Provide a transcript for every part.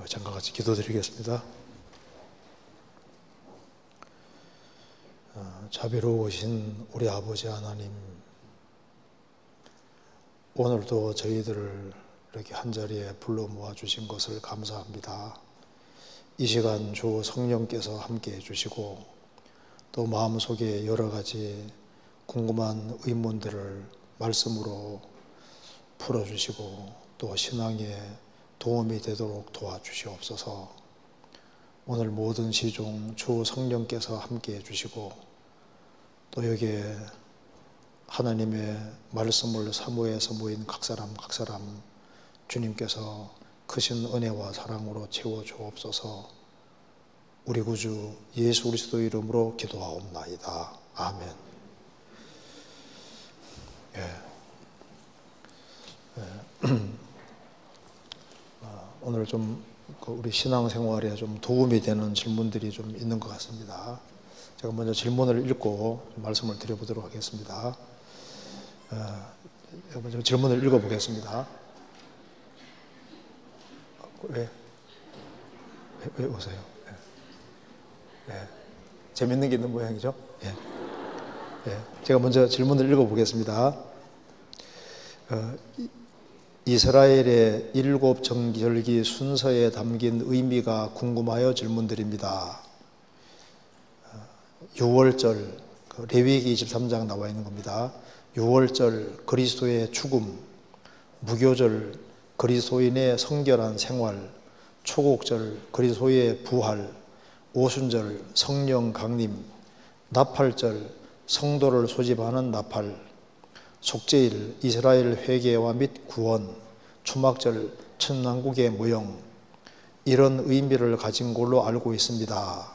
잠깐 같이 기도드리겠습니다. 자비로우신 우리 아버지 하나님, 오늘도 저희들을 이렇게 한자리에 불러 모아주신 것을 감사합니다. 이 시간 주 성령께서 함께 해주시고 또 마음속에 여러 가지 궁금한 의문들을 말씀으로 풀어주시고 또 신앙에 도움이 되도록 도와주시옵소서. 오늘 모든 시종 주 성령께서 함께 해주시고 또 여기에 하나님의 말씀을 사모해서 모인 각 사람 주님께서 크신 은혜와 사랑으로 채워주옵소서. 우리 구주 예수 그리스도 이름으로 기도하옵나이다. 아멘. 오늘 좀 우리 신앙생활에 좀 도움이 되는 질문들이 좀 있는 것 같습니다. 제가 먼저 질문을 읽고 말씀을 드려보도록 하겠습니다. 먼저 질문을 읽어보겠습니다. 왜 오세요? 재밌는 게 있는 모양이죠? 제가 먼저 질문을 읽어보겠습니다. 이스라엘의 7 정절기 순서에 담긴 의미가 궁금하여 질문드립니다. 6월절, 레위기 23장 나와 있는 겁니다. 6월절 그리스도의 죽음, 무교절 그리스도인의 성결한 생활, 초곡절 그리스도의 부활, 오순절 성령 강림, 나팔절 성도를 소집하는 나팔, 속죄일 이스라엘 회개와 및 구원, 초막절 천왕국의 모형, 이런 의미를 가진 걸로 알고 있습니다.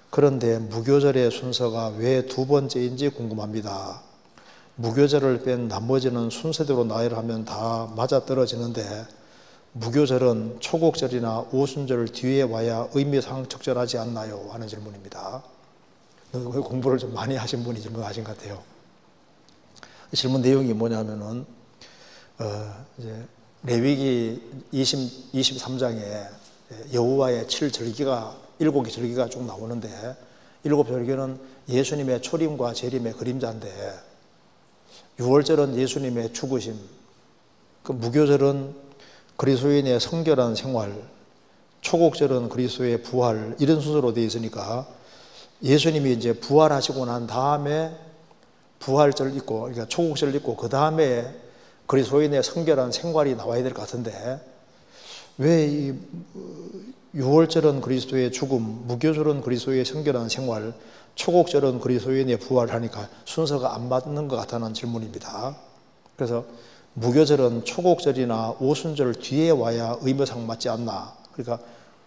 그런데 무교절의 순서가 왜 2번째인지 궁금합니다. 무교절을 뺀 나머지는 순서대로 나열하면 다 맞아떨어지는데 무교절은 초곡절이나 오순절 뒤에 와야 의미상 적절하지 않나요? 하는 질문입니다. 공부를 좀 많이 하신 분이 질문하신 것 같아요. 질문 내용이 뭐냐면은 이제 레위기 23장에 여호와의 7절기가 7개 절기가 쭉 나오는데 7절기는 예수님의 초림과 재림의 그림자인데 6월절은 예수님의 죽으심, 그 무교절은 그리스도인의 성결한 생활, 초곡절은 그리스도의 부활, 이런 순서로 되어 있으니까 예수님이 이제 부활하시고 난 다음에 부활절 있고, 그러니까 초곡절 있고, 그 다음에 그리스도인의 성결한 생활이 나와야 될 것 같은데, 왜 이 6월절은 그리스도의 죽음, 무교절은 그리스도의 성결한 생활, 초곡절은 그리스도인의 부활하니까 순서가 안 맞는 것 같다는 질문입니다. 그래서 무교절은 초곡절이나 오순절 뒤에 와야 의미상 맞지 않나. 그러니까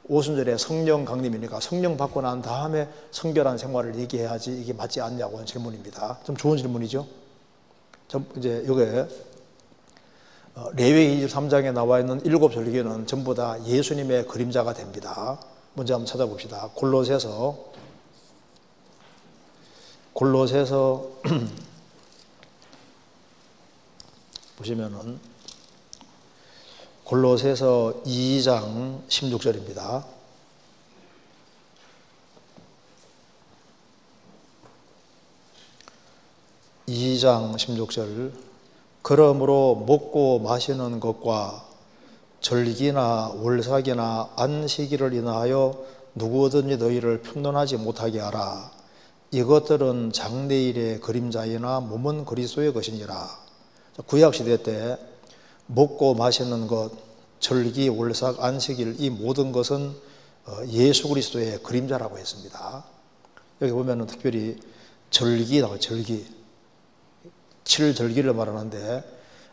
오순절에 성령 강림이니까 성령 받고 난 다음에 성결한 생활을 얘기해야지 이게 맞지 않냐고 하는 질문입니다. 좀 좋은 질문이죠. 이제 이게 레위기 23장에 나와 있는 7절기는 전부 다 예수님의 그림자가 됩니다. 먼저 한번 찾아봅시다. 골로새서 보시면은 골로새서 2장 16절입니다. 그러므로 먹고 마시는 것과 절기나 월삭이나 안식일을 인하여 누구든지 너희를 평론하지 못하게 하라. 이것들은 장래일의 그림자이나 몸은 그리스도의 것이니라. 구약시대 때 먹고 마시는 것, 절기, 월삭, 안식일, 이 모든 것은 예수 그리스도의 그림자라고 했습니다. 여기 보면은 특별히 절기 나와요. 절기. 7절기를 말하는데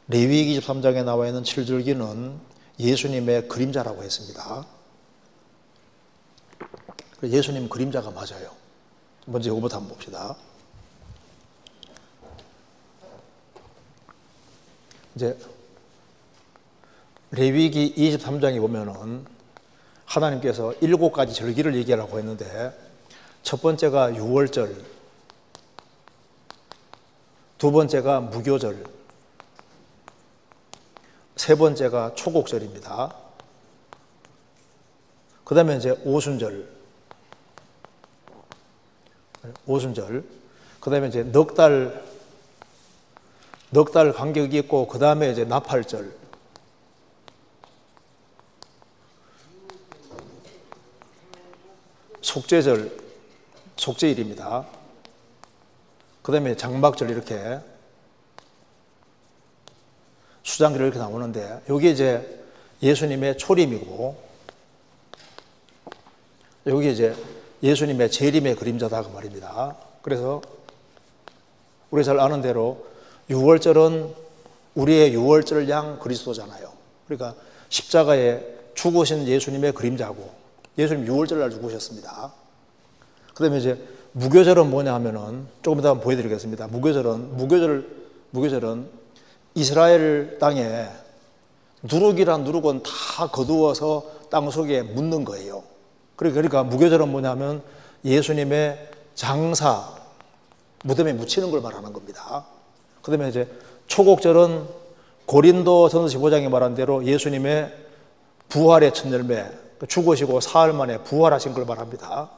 레위기 23장에 나와 있는 7절기는 예수님의 그림자라고 했습니다. 예수님 그림자가 맞아요. 먼저 이거부터 한번 봅시다. 이제 레위기 23장에 보면은 하나님께서 7가지 절기를 얘기하라고 했는데 첫 번째가 6월절, 두 번째가 무교절, 세 번째가 초곡절입니다. 그 다음에 이제 오순절. 그 다음에 이제 넉 달 간격이 있고, 그 다음에 이제 나팔절. 속죄일입니다. 그 다음에 장막절, 이렇게 수장절 이렇게 나오는데, 여기 이제 예수님의 초림이고, 여기 이제 예수님의 재림의 그림자다 그 말입니다. 그래서 우리 잘 아는 대로 6월절은 우리의 6월절 양 그리스도잖아요. 그러니까 십자가에 죽으신 예수님의 그림자고, 예수님 6월절 날 죽으셨습니다. 그 다음에 이제 무교절은 뭐냐 하면은, 조금 이따 보여드리겠습니다. 무교절은 이스라엘 땅에 누룩이란 누룩은 다 거두어서 땅 속에 묻는 거예요. 그러니까 무교절은 뭐냐면 예수님의 장사, 무덤에 묻히는 걸 말하는 겁니다. 그 다음에 이제 초곡절은 고린도전서 15장에 말한 대로 예수님의 부활의 첫 열매, 죽으시고 사흘 만에 부활하신 걸 말합니다.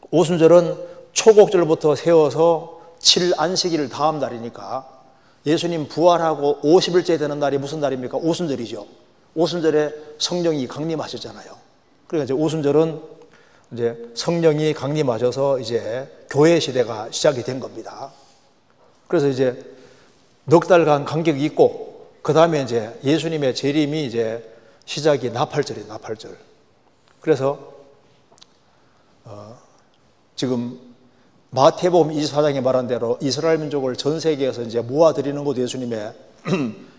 오순절은 초곡절부터 세워서 7안식일 다음 날이니까 예수님 부활하고 50일째 되는 날이 무슨 날입니까? 오순절이죠. 오순절에 성령이 강림하셨잖아요. 그러니까 이제 오순절은 이제 성령이 강림하셔서 이제 교회 시대가 시작이 된 겁니다. 그래서 이제 넉 달간 간격이 있고, 그 다음에 이제 예수님의 재림이 이제 시작이 나팔절이에요, 나팔절. 그래서 지금 마태복음 24장에 말한 대로 이스라엘 민족을 전 세계에서 이제 모아드리는 것도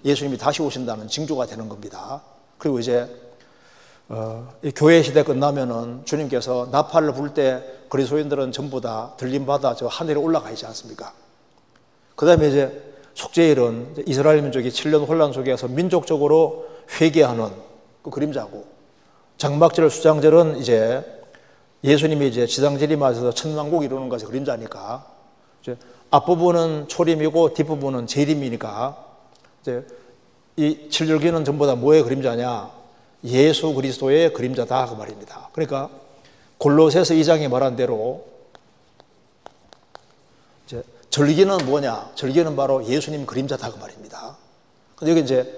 예수님이 다시 오신다는 징조가 되는 겁니다. 그리고 이제 이 교회 시대 끝나면은 주님께서 나팔을 불 때 그리스도인들은 전부 다 들림받아 저 하늘에 올라가 있지 않습니까? 그 다음에 이제 속죄일은 이스라엘 민족이 7년 혼란 속에서 민족적으로 회개하는 그 그림자고, 장막절, 수장절은 이제 예수님이 이제 지상재림하셔서 천왕국 이루는 것이 그림자니까, 이제 앞부분은 초림이고 뒷부분은 재림이니까, 이제 이 7절기는 전부 다 뭐의 그림자냐? 예수 그리스도의 그림자다 그 말입니다. 그러니까 골로새서 2장에 말한 대로 이제 절기는 뭐냐? 절기는 바로 예수님 그림자다 그 말입니다. 근데 여기 이제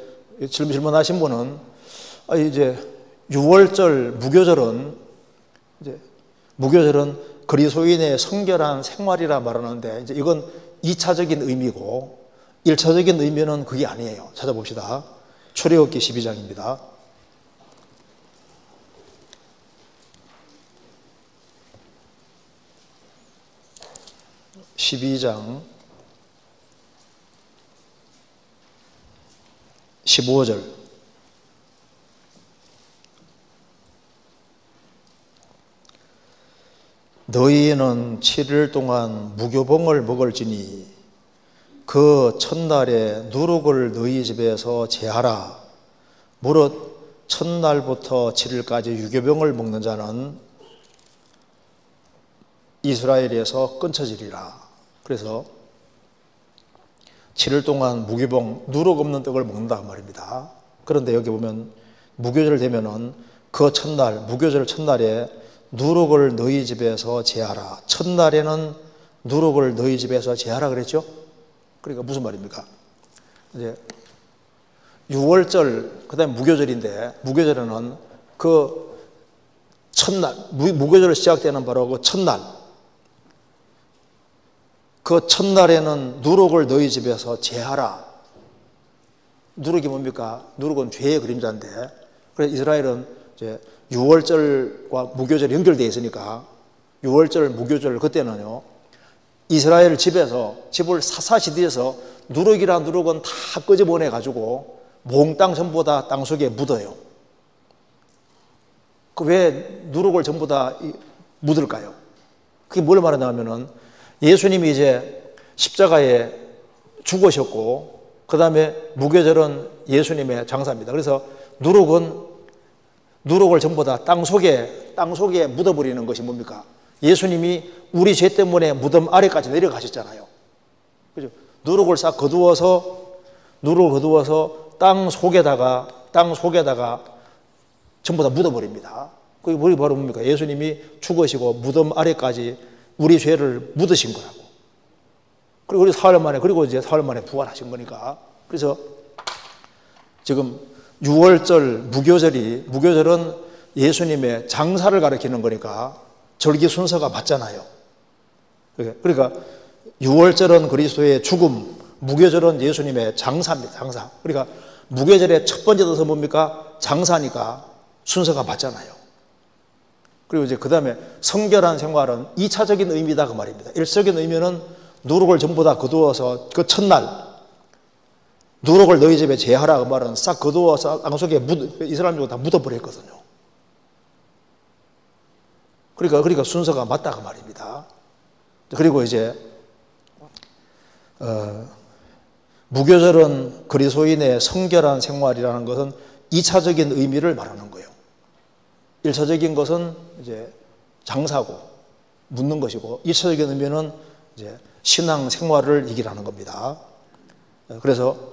질문하신 분은 이제 6월절 무교절은 그리스도인의 성결한 생활이라 말하는데, 이제 이건 2차적인 의미고 1차적인 의미는 그게 아니에요. 찾아봅시다. 출애굽기 12장입니다. 12장 15절. 너희는 7일 동안 무교봉을 먹을지니 그 첫날에 누룩을 너희 집에서 제하라. 무릇 첫날부터 7일까지 유교병을 먹는 자는 이스라엘에서 끊쳐지리라. 그래서 7일 동안 무교봉, 누룩 없는 떡을 먹는다 그 말입니다. 그런데 여기 보면 무교절 되면은 그 첫날, 무교절 첫날에 누룩을 너희 집에서 제하라. 첫날에는 누룩을 너희 집에서 제하라 그랬죠? 그러니까 무슨 말입니까? 이제 6월절, 그 다음에 무교절인데, 무교절에는 그 첫날, 무교절 시작되는 바로 그 첫날, 그 첫날에는 누룩을 너희 집에서 제하라. 누룩이 뭡니까? 누룩은 죄의 그림자인데, 그래서 이스라엘은 이제 6월절과 무교절이 연결되어 있으니까 6월절, 무교절 그때는요, 이스라엘 집에서 집을 샅샅이 뒤에서 누룩이란 누룩은 다 끄집어내 가지고 몽땅 전부 다 땅속에 묻어요. 그 왜 누룩을 전부 다 묻을까요? 그게 뭘 말하냐면은 예수님이 이제 십자가에 죽으셨고, 그 다음에 무교절은 예수님의 장사입니다. 그래서 누룩을 전부 다 땅 속에 묻어버리는 것이 뭡니까? 예수님이 우리 죄 때문에 무덤 아래까지 내려가셨잖아요. 그죠? 누룩을 거두어서 땅 속에다가 전부 다 묻어버립니다. 그게 바로 뭡니까? 예수님이 죽으시고 무덤 아래까지 우리 죄를 묻으신 거라고. 그리고 우리 사흘 만에 부활하신 거니까. 그래서 지금 유월절, 무교절은 예수님의 장사를 가리키는 거니까 절기 순서가 맞잖아요. 그러니까 유월절은 그리스도의 죽음, 무교절은 예수님의 장사입니다. 장사. 그러니까 무교절의 첫 번째 뜻은 뭡니까? 장사니까 순서가 맞잖아요. 그리고 이제 그 다음에 성결한 생활은 2차적인 의미다 그 말입니다. 1차적인 의미는 누룩을 전부 다 거두어서 그 첫날 누룩을 너희 집에 제하라 그 말은 싹 거두어서 땅 속에 이스라엘 다 묻어버렸거든요. 그러니까 순서가 맞다 그 말입니다. 그리고 이제 무교절은 그리스도인의 성결한 생활이라는 것은 2차적인 의미를 말하는 거예요. 1차적인 것은 이제 장사고 묻는 것이고 2차적인 의미는 이제 신앙 생활을 얘기하는 겁니다. 그래서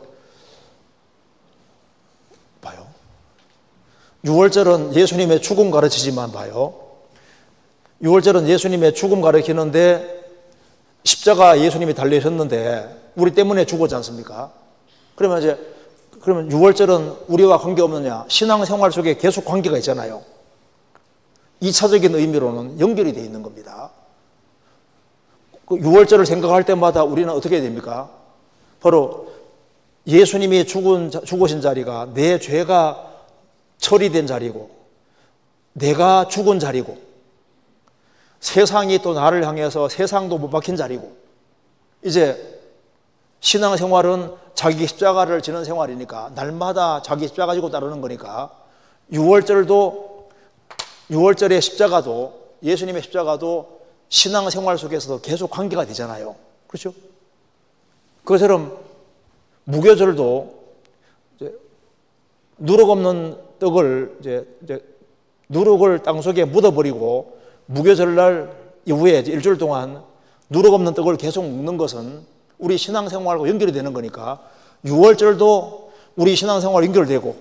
봐요. 유월절은 예수님의 죽음 가르치지만 봐요. 유월절은 예수님의 죽음 가르치는데 십자가 예수님이 달리셨는데 우리 때문에 죽었지 않습니까? 그러면 유월절은 우리와 관계없느냐? 신앙생활 속에 계속 관계가 있잖아요. 2차적인 의미로는 연결이 되어 있는 겁니다. 그 유월절을 생각할 때마다 우리는 어떻게 해야 됩니까? 바로 예수님이 죽으신 자리가 내 죄가 처리된 자리고 내가 죽은 자리고 세상이 또 나를 향해서 세상도 못 박힌 자리고 이제 신앙생활은 자기 십자가를 지는 생활이니까 날마다 자기 십자가 지고 따르는 거니까 유월절의 십자가도 예수님의 십자가도 신앙생활 속에서도 계속 관계가 되잖아요. 그렇죠? 그것처럼 무교절도 누룩 없는 떡을 누룩을 땅속에 묻어버리고 무교절날 이후에 일주일 동안 누룩 없는 떡을 계속 먹는 것은 우리 신앙생활과 연결이 되는 거니까 유월절도 우리 신앙생활과 연결되고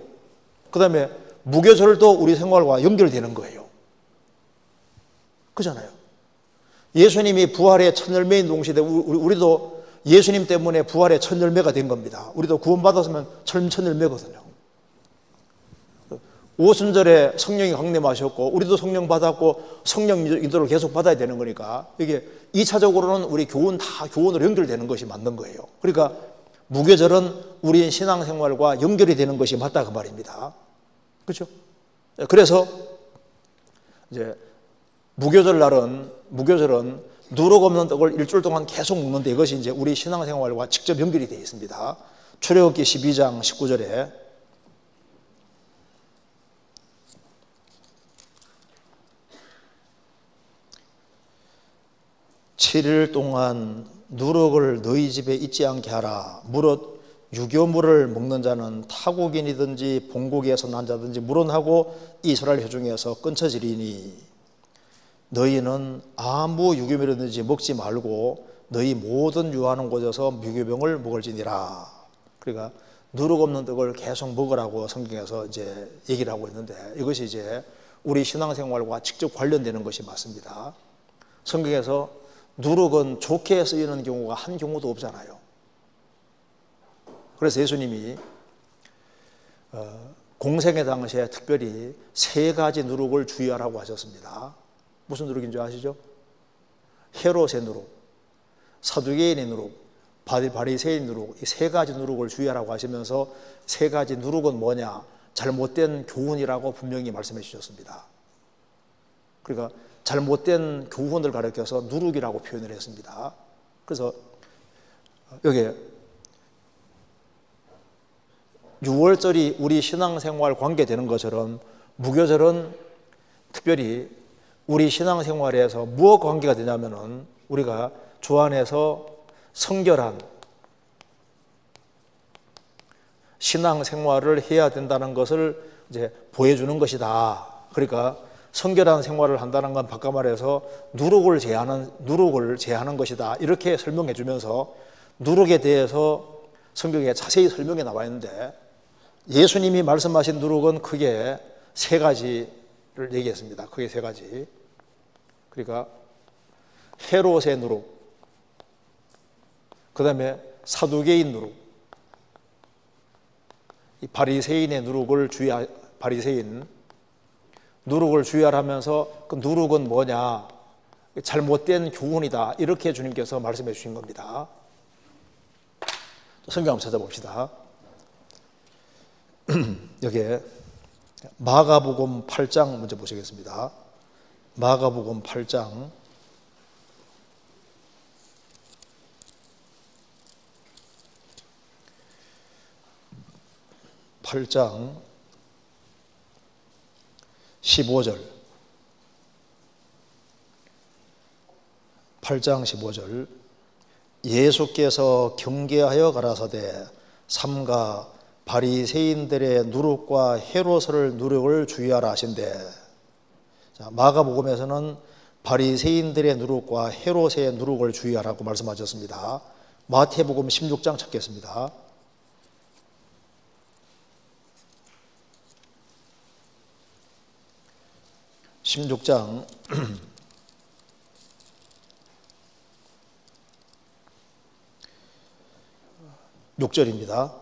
그 다음에 무교절도 우리 생활과 연결되는 거예요. 그잖아요. 예수님이 부활의 첫 열매인 동시에 우리도 예수님 때문에 부활의 첫 열매가 된 겁니다. 우리도 구원받았으면 첫 열매거든요. 오순절에 성령이 강림하셨고 우리도 성령 받았고 성령 인도를 계속 받아야 되는 거니까 이게 2차적으로는 우리 교훈으로 연결되는 것이 맞는 거예요. 그러니까 무교절은 우리 신앙생활과 연결이 되는 것이 맞다 그 말입니다. 그렇죠? 그래서 이제 무교절은 누룩 없는 떡을 일주일 동안 계속 먹는데 이것이 이제 우리 신앙생활과 직접 연결이 되어 있습니다. 출애굽기 12장 19절에 "7일 동안 누룩을 너희 집에 있지 않게 하라. 무릇 유교물을 먹는 자는 타국인이든지 본국에서 난 자든지 물론하고 이스라엘 회중에서 끊쳐지리니 너희는 아무 유교물이든지 먹지 말고 너희 모든 유하는 곳에서 무교병을 먹을지니라." 그러니까 누룩 없는 떡을 계속 먹으라고 성경에서 이제 얘기를 하고 있는데 이것이 이제 우리 신앙생활과 직접 관련되는 것이 맞습니다. 성경에서 누룩은 좋게 쓰이는 경우가 한 경우도 없잖아요. 그래서 예수님이 공생의 당시에 특별히 3가지 누룩을 주의하라고 하셨습니다. 무슨 누룩인 줄 아시죠? 헤롯의 누룩, 사두개인의 누룩, 바리새인 누룩, 이 3가지 누룩을 주의하라고 하시면서 3가지 누룩은 뭐냐? 잘못된 교훈이라고 분명히 말씀해 주셨습니다. 그러니까 잘못된 교훈을 가르쳐서 누룩이라고 표현을 했습니다. 그래서 여기에 유월절이 우리 신앙생활 관계되는 것처럼 무교절은 특별히 우리 신앙생활에서 무엇 관계가 되냐면은 우리가 주 안에서 성결한 신앙생활을 해야 된다는 것을 이제 보여주는 것이다. 그러니까 성결한 생활을 한다는 건 바꿔 말해서 누룩을 제하는 것이다. 이렇게 설명해 주면서 누룩에 대해서 성경에 자세히 설명해 나와 있는데 예수님이 말씀하신 누룩은 크게 세 가지를 얘기했습니다. 크게 세 가지. 그러니까 헤롯의 누룩, 그 다음에 사두개인 누룩, 이 바리새인의 누룩을 바리새인 누룩을 주의하라면서 그 누룩은 뭐냐? 잘못된 교훈이다. 이렇게 주님께서 말씀해 주신 겁니다. 성경 한번 찾아봅시다. 여기에 마가복음 8장 먼저 보시겠습니다. 마가복음 8장 15절 8장 15절 예수께서 경계하여 가라사대 삼가 바리새인들의 누룩과 헤롯을 누룩을 주의하라 하신대. 자, 마가복음에서는 바리새인들의 누룩과 헤롯의 누룩을 주의하라고 말씀하셨습니다. 마태복음 16장 찾겠습니다. (16장) 6절입니다.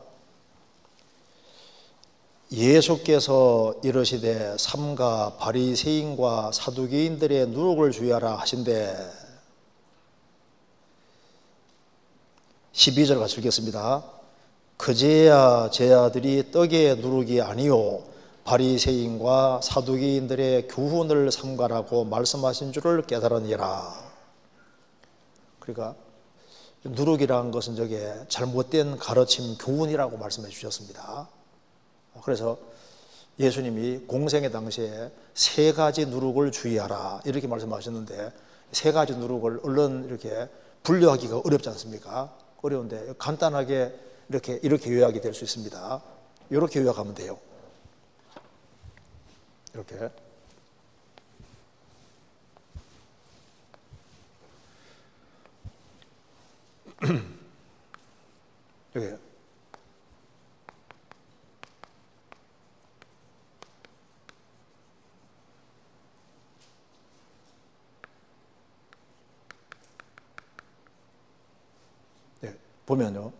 예수께서 이르시되 삼가 바리새인과 사두개인들의 누룩을 주의하라 하신대. 12절 같이 읽겠습니다. 그제야 제 아들이 떡의 누룩이 아니요 바리새인과 사두개인들의 교훈을 삼가라고 말씀하신 줄을 깨달으니라. 그러니까 누룩이라는 것은 저게 잘못된 가르침, 교훈이라고 말씀해 주셨습니다. 그래서 예수님이 공생의 당시에 세 가지 누룩을 주의하라 이렇게 말씀하셨는데, 세 가지 누룩을 얼른 이렇게 분류하기가 어렵지 않습니까? 어려운데 간단하게 이렇게 요약이 될 수 있습니다. 이렇게 요약하면 돼요. 이렇게. 여기. 네, 보면요.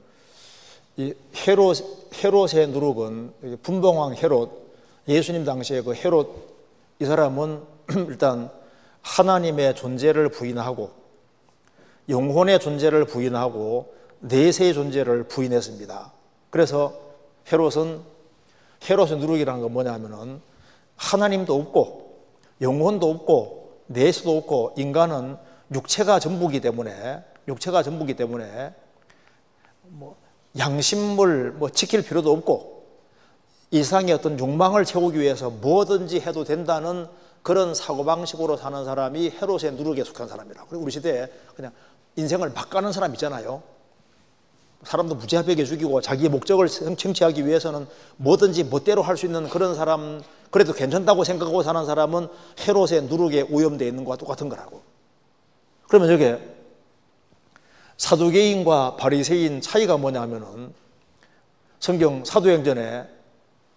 이 헤롯의 누룩은 분봉왕 헤롯, 예수님 당시에 그 헤롯, 이 사람은 일단 하나님의 존재를 부인하고 영혼의 존재를 부인하고 내세의 존재를 부인했습니다. 그래서 헤롯의 누룩이라는 건 뭐냐면은 하나님도 없고 영혼도 없고 내세도 없고 인간은 육체가 전부기 때문에 뭐 양심을 지킬 필요도 없고 이 세상의 어떤 욕망을 채우기 위해서 뭐든지 해도 된다는 그런 사고방식으로 사는 사람이 헤롯의 누룩에 속한 사람이라고. 그리고 우리 시대에 그냥 인생을 막 가는 사람 있잖아요. 사람도 무지하게 죽이고 자기의 목적을 성취하기 위해서는 뭐든지 멋대로 할 수 있는 그런 사람, 그래도 괜찮다고 생각하고 사는 사람은 헤롯의 누룩에 오염되어 있는 것과 똑같은 거라고. 그러면 여기 사두개인과 바리새인 차이가 뭐냐면은 성경 사도행전에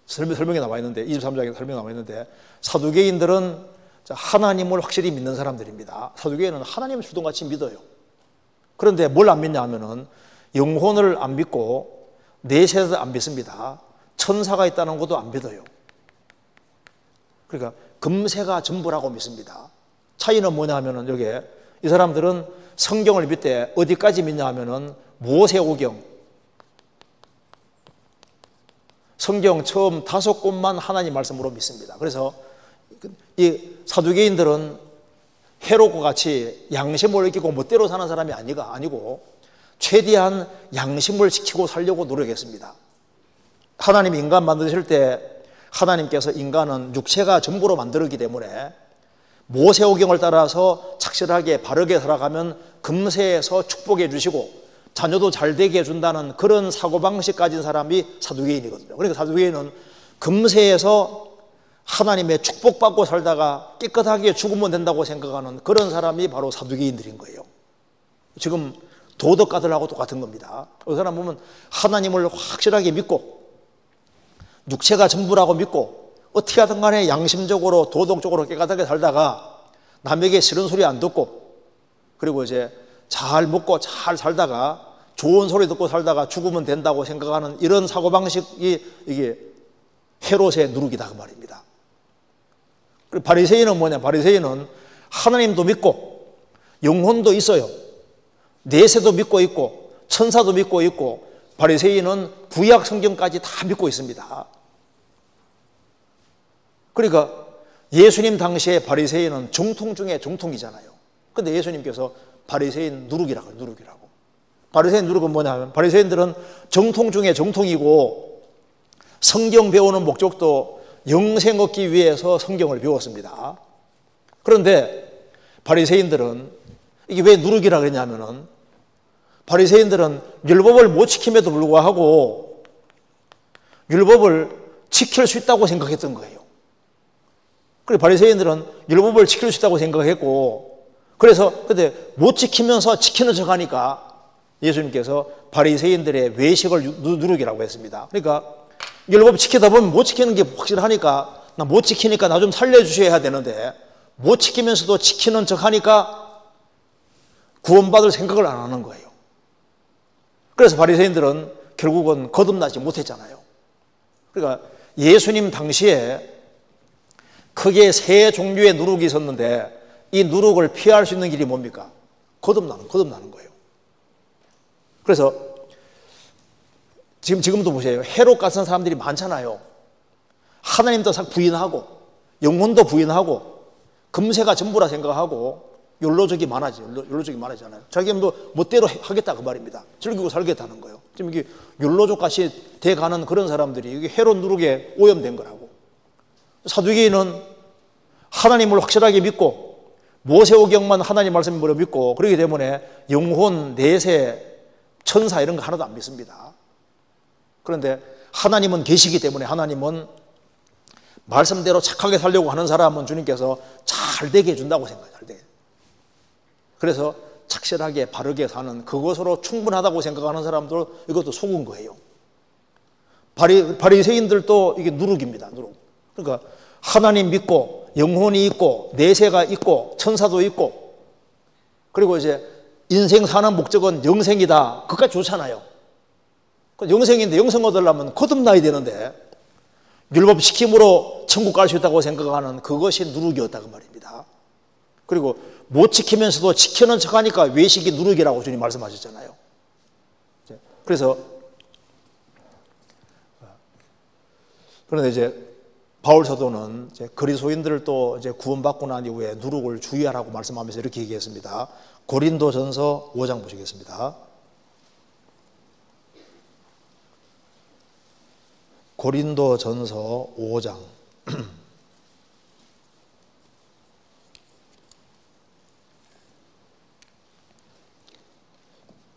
설명이 나와 있는데 23장에 설명이 나와 있는데, 사두개인들은 하나님을 확실히 믿는 사람들입니다. 사두개인은 하나님을 주동같이 믿어요. 그런데 뭘 안 믿냐 하면은 영혼을 안 믿고 내세도 안 믿습니다. 천사가 있다는 것도 안 믿어요. 그러니까 금세가 전부라고 믿습니다. 차이는 뭐냐 하면은 여기에 이 사람들은 성경을 믿되 어디까지 믿냐 하면은 모세오경, 성경 처음 5권만 하나님 말씀으로 믿습니다. 그래서 이 사두개인들은 헤롯과 같이 양심을 이기고 멋대로 사는 사람이 아니고 최대한 양심을 지키고 살려고 노력했습니다. 하나님이 인간 만드실 때 하나님께서 인간은 육체가 전부로 만들었기 때문에 모세오경을 따라서 착실하게 바르게 살아가면 금세에서 축복해 주시고 자녀도 잘 되게 해준다는 그런 사고방식 가진 사람이 사두개인이거든요. 그러니까 사두개인은 금세에서 하나님의 축복받고 살다가 깨끗하게 죽으면 된다고 생각하는 그런 사람이 바로 사두개인들인 거예요. 지금 도덕가들하고 똑같은 겁니다. 그 사람 보면 하나님을 확실하게 믿고 육체가 전부라고 믿고 어떻게 하든 간에 양심적으로 도덕적으로 깨끗하게 살다가 남에게 싫은 소리 안 듣고 그리고 이제 잘 먹고 잘 살다가 좋은 소리 듣고 살다가 죽으면 된다고 생각하는 이런 사고방식이 이게 헤롯의 누룩이다 그 말입니다. 그리고 바리새인은 뭐냐? 바리새인은 하나님도 믿고 영혼도 있어요. 내세도 믿고 있고 천사도 믿고 있고 바리새인은 구약 성경까지 다 믿고 있습니다. 그러니까 예수님 당시에 바리새인은 정통 중에 정통이잖아요. 근데 예수님께서 바리새인 누룩이라고 누룩이라고. 바리새인 누룩은 뭐냐면 바리새인들은 정통 중에 정통이고 성경 배우는 목적도 영생 얻기 위해서 성경을 배웠습니다. 그런데 바리새인들은 이게 왜 누룩이라 그러냐면은 바리새인들은 율법을 못 지킴에도 불구하고 율법을 지킬 수 있다고 생각했던 거예요. 그래서 바리새인들은 율법을 지킬 수 있다고 생각했고 그래서 근데 못 지키면서 지키는 척 하니까 예수님께서 바리새인들의 외식을 누룩이라고 했습니다. 그러니까 율법 지키다 보면 못 지키는 게 확실하니까 나 못 지키니까 나 좀 살려주셔야 되는데 못 지키면서도 지키는 척 하니까 구원받을 생각을 안 하는 거예요. 그래서 바리새인들은 결국은 거듭나지 못했잖아요. 그러니까 예수님 당시에 크게 세 종류의 누룩이 있었는데 이 누룩을 피할 수 있는 길이 뭡니까? 거듭나는 거예요. 그래서 지금도 보세요. 헤롯 같은 사람들이 많잖아요. 하나님도 부인하고 영혼도 부인하고 금세가 전부라 생각하고 욜로족이 많아지잖아요. 자기 멋대로 하겠다 그 말입니다. 즐기고 살겠다는 거예요. 지금 이게 욜로족 같이 돼가는 그런 사람들이 이게 헤롯 누룩에 오염된 거라고. 사두개인은 하나님을 확실하게 믿고 모세오경만 하나님 말씀을 믿고 그렇기 때문에 영혼, 내세, 천사 이런 거 하나도 안 믿습니다. 그런데 하나님은 계시기 때문에 하나님은 말씀대로 착하게 살려고 하는 사람은 주님께서 잘 되게 해준다고 생각해요. 잘 되게. 그래서 착실하게 바르게 사는 그것으로 충분하다고 생각하는 사람들 이것도 속은 거예요. 바리새인들도 이게 누룩입니다. 누룩. 그러니까 하나님 믿고 영혼이 있고 내세가 있고 천사도 있고 그리고 이제 인생 사는 목적은 영생이다. 그까지 좋잖아요. 영생인데 영생 얻으려면 거듭나야 되는데 율법 지킴으로 천국 갈 수 있다고 생각하는 그것이 누룩이었다 그 말입니다. 그리고 못 지키면서도 지키는 척하니까 외식이 누룩이라고 주님 말씀하셨잖아요. 그래서 그런데 이제 바울 사도는 이제 그리스도인들을 또 이제 구원받고 난 이후에 누룩을 주의하라고 말씀하면서 이렇게 얘기했습니다. 고린도전서 5장 보시겠습니다. 고린도전서 5장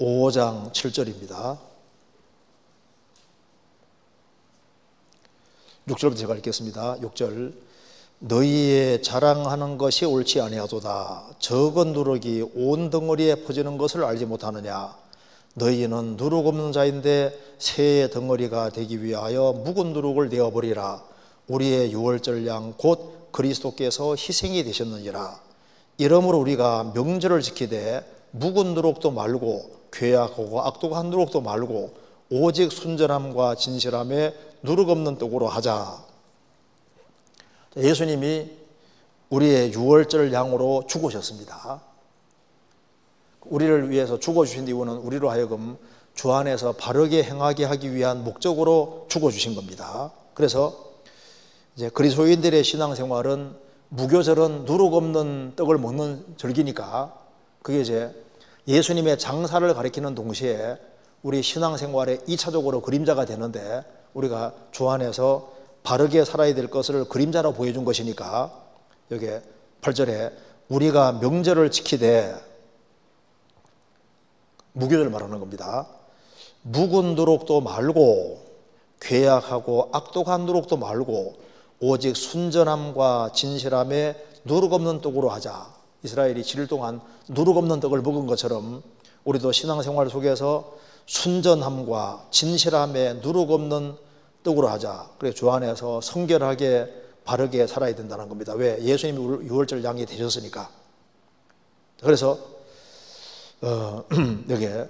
5장 7절입니다. 6절부터 제가 읽겠습니다. 6절 너희의 자랑하는 것이 옳지 아니하도다. 적은 누룩이 온 덩어리에 퍼지는 것을 알지 못하느냐. 너희는 누룩 없는 자인데 새의 덩어리가 되기 위하여 묵은 누룩을 내어버리라. 우리의 유월절 양 곧 그리스도께서 희생이 되셨느니라. 이러므로 우리가 명절을 지키되 묵은 누룩도 말고 괴악하고 악독한 누룩도 말고 오직 순전함과 진실함에 누룩 없는 떡으로 하자. 예수님이 우리의 유월절 양으로 죽으셨습니다. 우리를 위해서 죽어주신 이유는 우리로 하여금 주 안에서 바르게 행하게 하기 위한 목적으로 죽어주신 겁니다. 그래서 이제 그리스도인들의 신앙생활은 무교절은 누룩 없는 떡을 먹는 절기니까 그게 이제 예수님의 장사를 가리키는 동시에 우리 신앙생활의 2차적으로 그림자가 되는데 우리가 주 안에서 바르게 살아야 될 것을 그림자로 보여준 것이니까 여기 8절에 우리가 명절을 지키되 무교절 말하는 겁니다. 묵은 누룩도 말고 괴악하고 악독한 누룩도 말고 오직 순전함과 진실함에 누룩 없는 떡으로 하자. 이스라엘이 7일 동안 누룩 없는 떡을 먹은 것처럼 우리도 신앙생활 속에서 순전함과 진실함에 누룩 없는 떡으로 하자. 그래 주 안에서 성결하게 바르게 살아야 된다는 겁니다. 왜? 예수님이 유월절 양이 되셨으니까. 그래서 여기에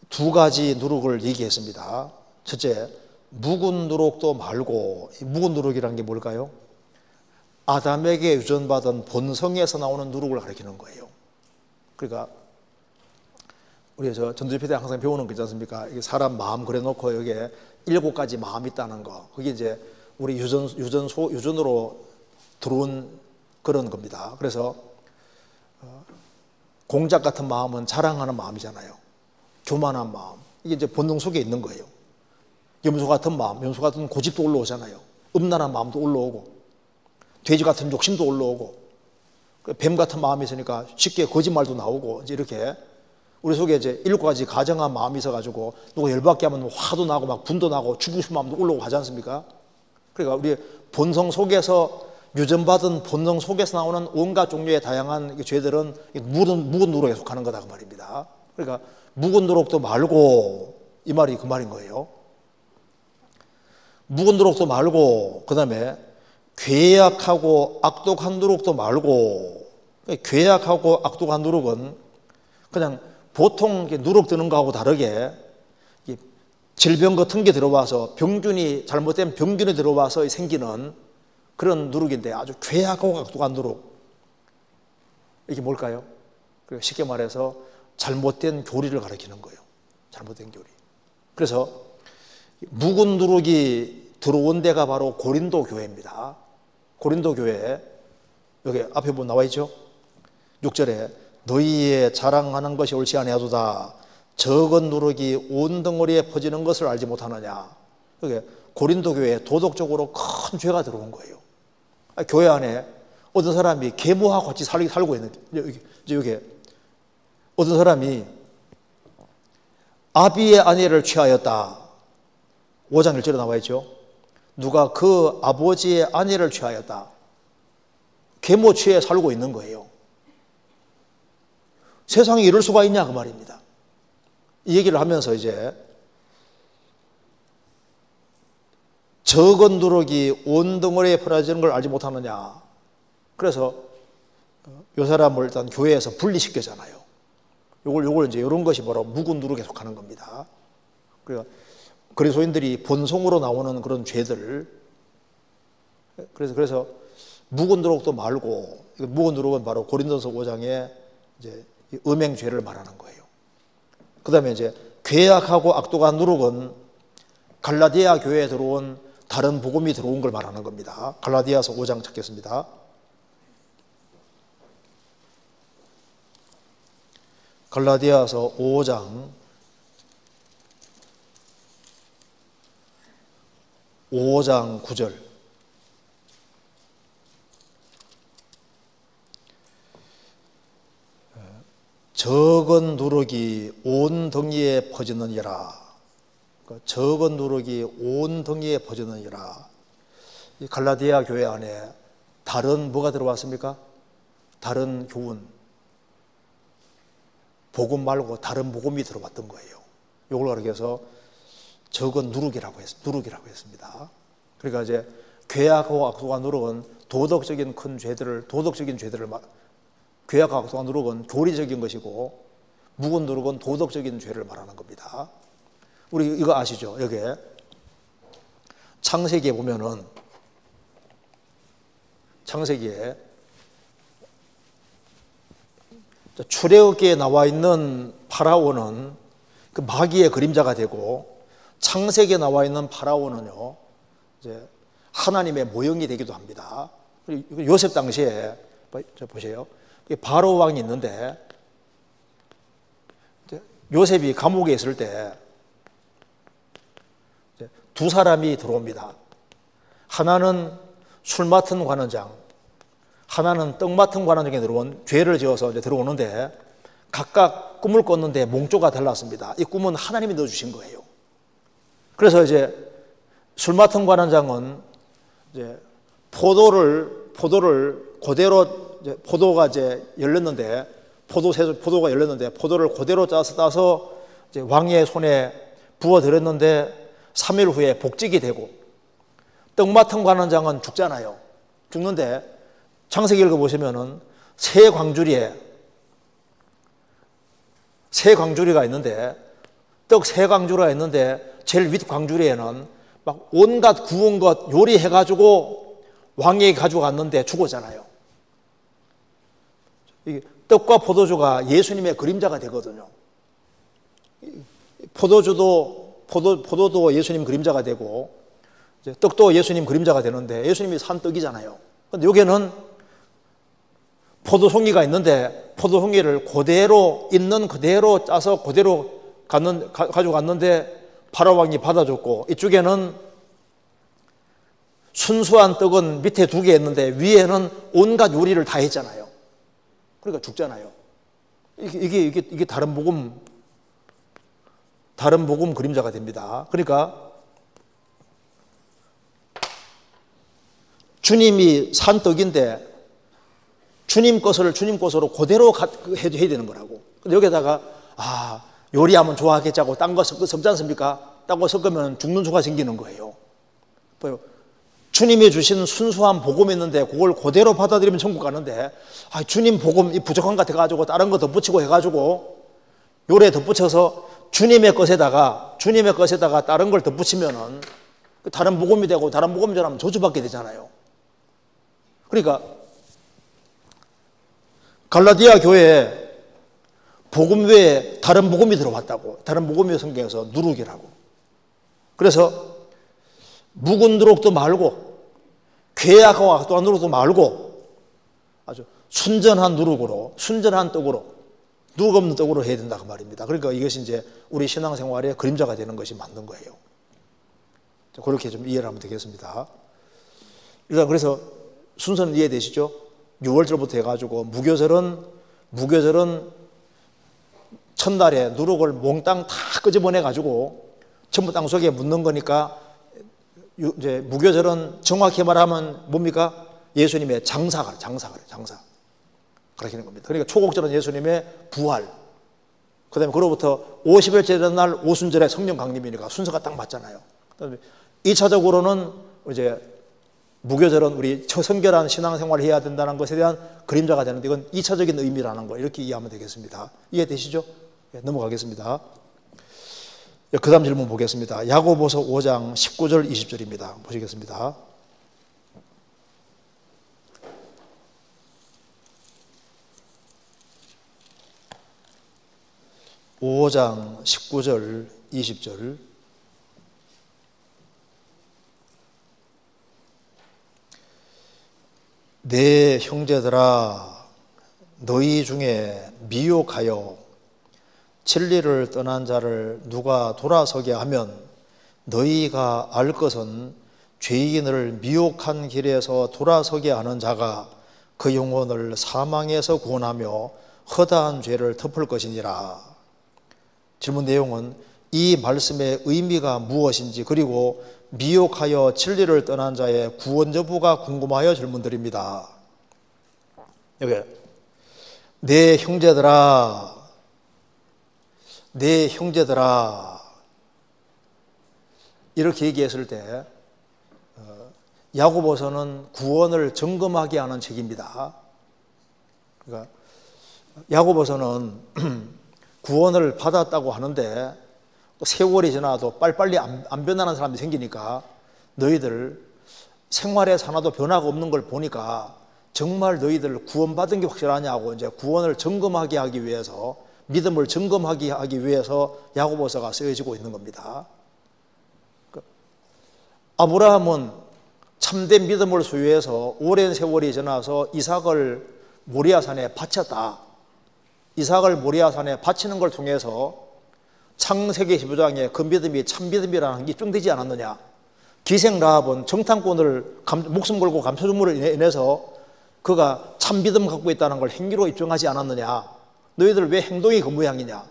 두 가지 누룩을 얘기했습니다. 첫째, 묵은 누룩도 말고, 이 묵은 누룩이란 게 뭘까요? 아담에게 유전받은 본성에서 나오는 누룩을 가리키는 거예요. 그러니까 우리 전도집회 때 항상 배우는 거 있지 않습니까? 이게 사람 마음 그려놓고 여기에 7가지 마음이 있다는 거. 그게 이제 우리 유전으로 들어온 그런 겁니다. 그래서 공작 같은 마음은 자랑하는 마음이잖아요. 교만한 마음. 이게 이제 본능 속에 있는 거예요. 염소 같은 마음, 염소 같은 고집도 올라오잖아요. 음란한 마음도 올라오고, 돼지 같은 욕심도 올라오고, 뱀 같은 마음이 있으니까 쉽게 거짓말도 나오고, 이제 이렇게 우리 속에 이제 7가지 가정한 마음이 있어가지고 누가 열받게 하면 화도 나고 막 분도 나고 죽고 싶은 마음도 올라오고 하지 않습니까? 그러니까 우리 본성 속에서 유전받은 본능 속에서 나오는 온갖 종류의 다양한 죄들은 묵은 누룩에 속하는 거다 그 말입니다. 그러니까 묵은 누룩도 말고, 이 말이 그 말인 거예요. 묵은 누룩도 말고, 그 다음에 괴약하고 악독한 누룩도 말고. 괴약하고 악독한 누룩은 그냥 보통 누룩 드는 거하고 다르게 질병 같은 게 들어와서 잘못된 병균이 들어와서 생기는 그런 누룩인데, 아주 괴약하고 악독한 누룩. 이게 뭘까요? 쉽게 말해서 잘못된 교리를 가리키는 거예요. 잘못된 교리. 그래서 묵은 누룩이 들어온 데가 바로 고린도 교회입니다. 고린도 교회, 여기 앞에 보면 나와 있죠? 6절에 너희의 자랑하는 것이 옳지 아니하도다. 적은 누룩이 온 덩어리에 퍼지는 것을 알지 못하느냐. 여기 고린도 교회에 도덕적으로 큰 죄가 들어온 거예요. 교회 안에 어떤 사람이 계모하고 같이 살고 있는, 여기 어떤 사람이 아비의 아내를 취하였다. 5장 1절에 나와 있죠. 누가 그 아버지의 아내를 취하였다. 계모 취해 살고 있는 거예요. 세상에 이럴 수가 있냐 그 말입니다. 이 얘기를 하면서 이제 적은 누룩이 온 덩어리에 퍼지는 걸 알지 못하느냐. 그래서 이 사람을 일단 교회에서 분리시켰잖아요. 요걸 이제 이런 것이 바로 묵은 누룩에 속하는 겁니다. 그러니까 그리스도인들이 본성으로 나오는 그런 죄들. 그래서 묵은 누룩도 말고, 묵은 누룩은 바로 고린도서 5장에 이제 음행죄를 말하는 거예요. 그 다음에 이제 괴악하고 악독한 누룩은 갈라디아 교회에 들어온 다른 복음이 들어온 걸 말하는 겁니다. 갈라디아서 5장 찾겠습니다. 갈라디아서 5장 9절. 적은 누룩이 온 덩이에 퍼지느니라. 적은 누룩이 온 덩이에 퍼지느니라. 이 갈라디아 교회 안에 다른 뭐가 들어왔습니까? 다른 교훈, 복음 말고 다른 복음이 들어왔던 거예요. 이걸 가리켜서 적은 누룩이라고 했습니다. 그러니까 이제 괴악하고 악독한 누룩은 도덕적인 죄들을 괴악하고 악독한 누룩은 교리적인 것이고, 묵은 누룩은 도덕적인 죄를 말하는 겁니다. 우리 이거 아시죠? 여기에 창세기에 보면은, 창세기에 출애굽기에 나와 있는 파라오는 그 마귀의 그림자가 되고, 창세기에 나와 있는 파라오는요, 이제 하나님의 모형이 되기도 합니다. 요셉 당시에 보세요. 바로 왕이 있는데, 요셉이 감옥에 있을 때 두 사람이 들어옵니다. 하나는 술 맡은 관원장, 하나는 떡 맡은 관원장에 죄를 지어서 이제 들어오는데, 각각 꿈을 꿨는데 몽조가 달랐습니다. 이 꿈은 하나님이 넣어주신 거예요. 그래서 이제 술 맡은 관원장은 이제 포도를 그대로, 포도가 이제 열렸는데, 포도가 열렸는데 포도를 그대로 따서 이제 왕의 손에 부어 드렸는데, 3일 후에 복직이 되고, 떡 맡은 가는 장은 죽잖아요. 죽는데 창세기 읽어보시면은 새 광주리가 있는데, 떡 새 광주리가 있는데 제일 윗 광주리에는 막 온갖 구운 것 요리해가지고 왕에게 가져갔는데 죽었잖아요. 떡과 포도주가 예수님의 그림자가 되거든요. 포도도 예수님 그림자가 되고, 떡도 예수님 그림자가 되는데, 예수님이 산 떡이잖아요. 근데 여기는 포도송이가 있는데, 포도송이를 그대로 있는 그대로 짜서 그대로 가져갔는데 바로왕이 받아줬고, 이쪽에는 순수한 떡은 밑에 2개 있는데 위에는 온갖 요리를 다 했잖아요. 그러니까 죽잖아요. 이게 다른 복음 그림자가 됩니다. 그러니까 주님이 산 떡인데 주님 것을 주님 것으로 그대로 해야 되는 거라고. 근데 여기다가 요리하면 좋아하겠자고 딴 거 섞지 않습니까? 딴 거 섞으면 죽는 수가 생기는 거예요. 주님이 주신 순수한 복음이 있는데 그걸 그대로 받아들이면 천국 가는데, 주님 복음 부족한 것 같아가지고 다른 거 덧붙이고 해가지고 요래 덧붙여서 주님의 것에다가 다른 걸 덧붙이면은 다른 복음이 되고, 다른 복음이 전하면 저주받게 되잖아요. 그러니까 갈라디아 교회에 복음 외에 다른 복음이 들어왔다고. 다른 복음이 성경에서 누룩이라고. 그래서 묵은 누룩도 말고 괴악하고 악독한 누룩도 말고 아주 순전한 누룩으로, 순전한 떡으로, 누룩 없는 떡으로 해야 된다 그 말입니다. 그러니까 이것이 이제 우리 신앙생활의 그림자가 되는 것이 맞는 거예요. 그렇게 좀 이해를 하면 되겠습니다. 일단 그래서 순서는 이해되시죠? 6월절부터 해가지고 무교절은 첫날에 누룩을 몽땅 다 끄집어내가지고 전부 땅속에 묻는 거니까, 이제 무교절은 정확히 말하면 뭡니까? 예수님의 장사. 그렇게 하는 겁니다. 그러니까 초곡절은 예수님의 부활. 그 다음에 그로부터 50일째 되는 날 오순절에 성령 강림이니까 순서가 딱 맞잖아요. 그 다음에 2차적으로는 이제 무교절은 우리 성결한 신앙생활을 해야 된다는 것에 대한 그림자가 되는데, 이건 2차적인 의미라는 거, 이렇게 이해하면 되겠습니다. 이해되시죠? 네, 넘어가겠습니다. 그 다음 질문 보겠습니다. 야고보서 5장 19절 20절입니다. 보시겠습니다. (5장 19절 20절) 내 형제들아, 너희 중에 미혹하여 진리를 떠난 자를 누가 돌아서게 하면 너희가 알 것은 죄인을 미혹한 길에서 돌아서게 하는 자가 그 영혼을 사망에서 구원하며 허다한 죄를 덮을 것이니라. 질문 내용은 이 말씀의 의미가 무엇인지, 그리고 미혹하여 진리를 떠난 자의 구원 여부가 궁금하여 질문드립니다. 여기 내 형제들아 이렇게 얘기했을 때 야고보서는 구원을 점검하게 하는 책입니다. 그러니까 야고보서는 구원을 받았다고 하는데 세월이 지나도 빨리빨리 안 변하는 사람이 생기니까, 너희들 생활에 하나도 변화가 없는 걸 보니까 정말 너희들 구원받은 게 확실하냐고 이제 구원을 점검하게 하기 위해서, 믿음을 점검하게 하기 위해서 야고보서가 쓰여지고 있는 겁니다. 아브라함은 참된 믿음을 소유해서 오랜 세월이 지나서 이삭을 모리아산에 바쳤다. 이삭을 모리아산에 바치는 걸 통해서 창세기 15장에 그 믿음이 참 믿음이라는 게 입증되지 않았느냐. 기생 라합은 정탐꾼을 목숨 걸고 감춰줌으로 인해서 그가 참 믿음 갖고 있다는 걸 행위로 입증하지 않았느냐. 너희들 왜 행동이 그 모양이냐.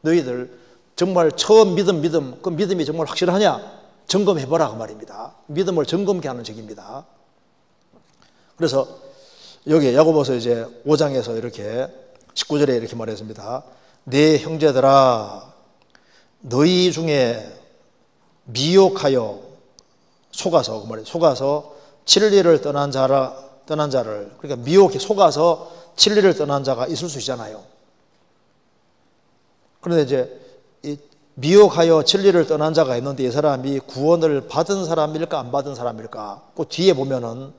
너희들 정말 처음 믿음 그 믿음이 정말 확실하냐. 점검해보라 그 말입니다. 믿음을 점검케 하는 책입니다. 그래서 여기 야고보서 이제 5장에서 이렇게 19절에 이렇게 말했습니다. 내 형제들아, 너희 중에 미혹하여 속아서, 그 말이에요. 속아서 진리를 떠난 자를, 그러니까 미혹해 속아서 진리를 떠난 자가 있을 수 있잖아요. 그런데 이제 이 미혹하여 진리를 떠난 자가 있는데 이 사람이 구원을 받은 사람일까 안 받은 사람일까? 그 뒤에 보면은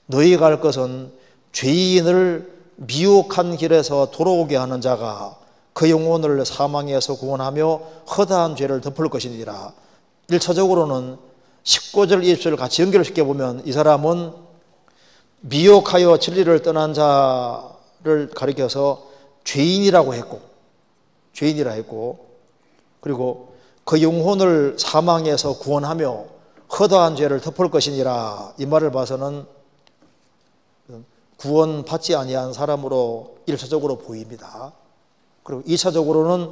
너희가 할 것은 죄인을 미혹한 길에서 돌아오게 하는 자가 그 영혼을 사망에서 구원하며 허다한 죄를 덮을 것이니라. 1차적으로는 19절 20절을 같이 연결시켜 보면 이 사람은 미혹하여 진리를 떠난 자를 가리켜서 죄인이라고 했고 그리고 그 영혼을 사망에서 구원하며 허다한 죄를 덮을 것이니라. 이 말을 봐서는 구원받지 아니한 사람으로 1차적으로 보입니다. 그리고 2차적으로는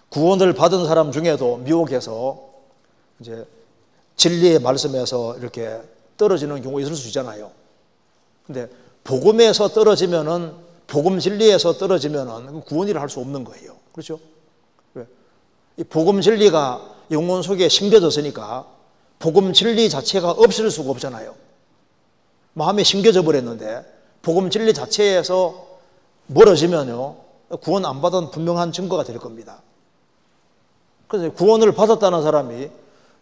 구원을 받은 사람 중에도 미혹해서 이제 진리의 말씀에서 이렇게 떨어지는 경우가 있을 수 있잖아요. 근데 복음에서 떨어지면은, 복음 진리에서 떨어지면은 구원이라 할 수 없는 거예요. 그렇죠? 이 복음 진리가 영혼 속에 심겨졌으니까 복음 진리 자체가 없을 수가 없잖아요. 마음에 심겨져 버렸는데 복음 진리 자체에서 멀어지면요, 구원 안 받은 분명한 증거가 될 겁니다. 그래서 구원을 받았다는 사람이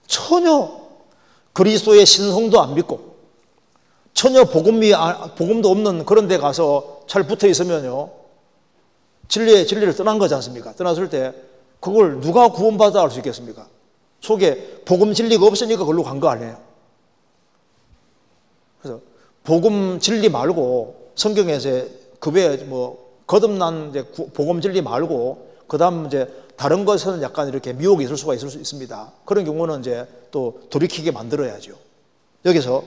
전혀 그리스도의 신성도 안 믿고 전혀 복음도 없는 그런 데 가서 잘 붙어 있으면요, 진리를 떠난 거지 않습니까? 떠났을 때 그걸 누가 구원받아 알 수 있겠습니까? 속에 복음 진리가 없으니까 그걸로 간 거 아니에요. 그래서 복음 진리 말고 성경에서 그 외에 뭐 거듭난 이제 복음 진리 말고 그다음 이제 다른 것은 약간 이렇게 미혹이 있을 수가 있습니다. 그런 경우는 이제 또 돌이키게 만들어야죠. 여기서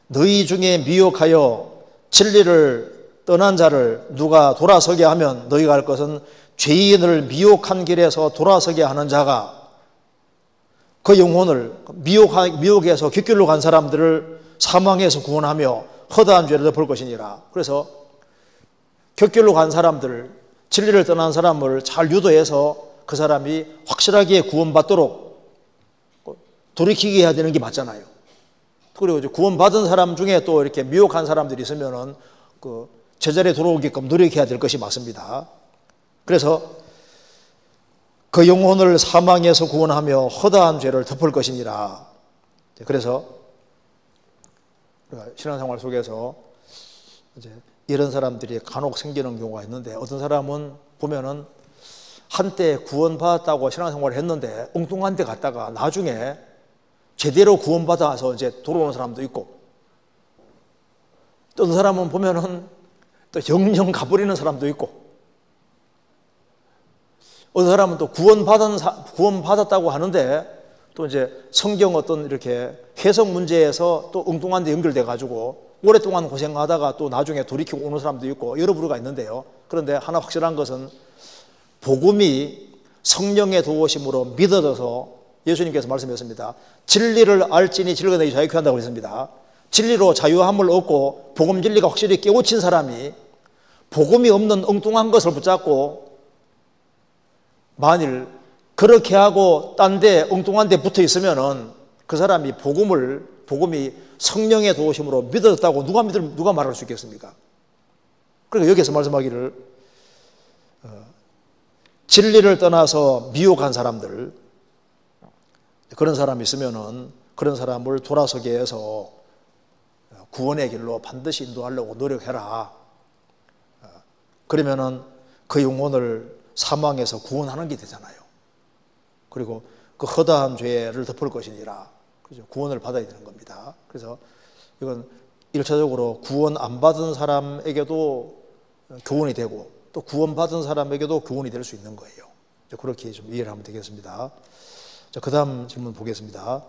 너희 중에 미혹하여 진리를 떠난 자를 누가 돌아서게 하면 너희가 할 것은 죄인을 미혹한 길에서 돌아서게 하는 자가 그 영혼을 미혹에서 귓길로 간 사람들을 사망에서 구원하며 허다한 죄를 덮을 것이니라. 그래서 곁길로 간 사람들, 진리를 떠난 사람을 잘 유도해서 그 사람이 확실하게 구원받도록 돌이키게 해야 되는 게 맞잖아요. 그리고 이제 구원받은 사람 중에 또 이렇게 미혹한 사람들이 있으면은 그 제자리에 돌아오게끔 노력해야 될 것이 맞습니다. 그래서 그 영혼을 사망에서 구원하며 허다한 죄를 덮을 것이니라. 그래서 신앙생활 속에서 이제 이런 사람들이 간혹 생기는 경우가 있는데, 어떤 사람은 보면은 한때 구원받았다고 신앙생활을 했는데 엉뚱한 데 갔다가 나중에 제대로 구원받아서 이제 돌아오는 사람도 있고, 또 어떤 사람은 보면은 또 영영 가버리는 사람도 있고, 어떤 사람은 또 구원받았다고 하는데 또 이제 성경 어떤 이렇게 해석 문제에서 또 엉뚱한 데 연결돼 가지고 오랫동안 고생하다가 또 나중에 돌이키고 오는 사람도 있고 여러 부류가 있는데요. 그런데 하나 확실한 것은 복음이 성령의 도우심으로 믿어져서 예수님께서 말씀하셨습니다. 진리를 알지니 진리가 너희 자유케 한다고 했습니다. 진리로 자유함을 얻고 복음 진리가 확실히 깨우친 사람이 복음이 없는 엉뚱한 것을 붙잡고 만일 그렇게 하고 딴 데 엉뚱한 데 붙어 있으면은 그 사람이 복음이 성령의 도우심으로 믿어졌다고 누가 말할 수 있겠습니까? 그러니까 여기서 말씀하기를 진리를 떠나서 미혹한 사람들, 그런 사람이 있으면은 그런 사람을 돌아서게 해서 구원의 길로 반드시 인도하려고 노력해라. 그러면은 그 영혼을 사망에서 구원하는 게 되잖아요. 그리고 그 허다한 죄를 덮을 것이니라. 그죠? 구원을 받아야 되는 겁니다. 그래서 이건 1차적으로 구원 안 받은 사람에게도 교훈이 되고 또 구원받은 사람에게도 교훈이 될 수 있는 거예요. 그렇게 좀 이해를 하면 되겠습니다. 자, 그 다음 질문 보겠습니다.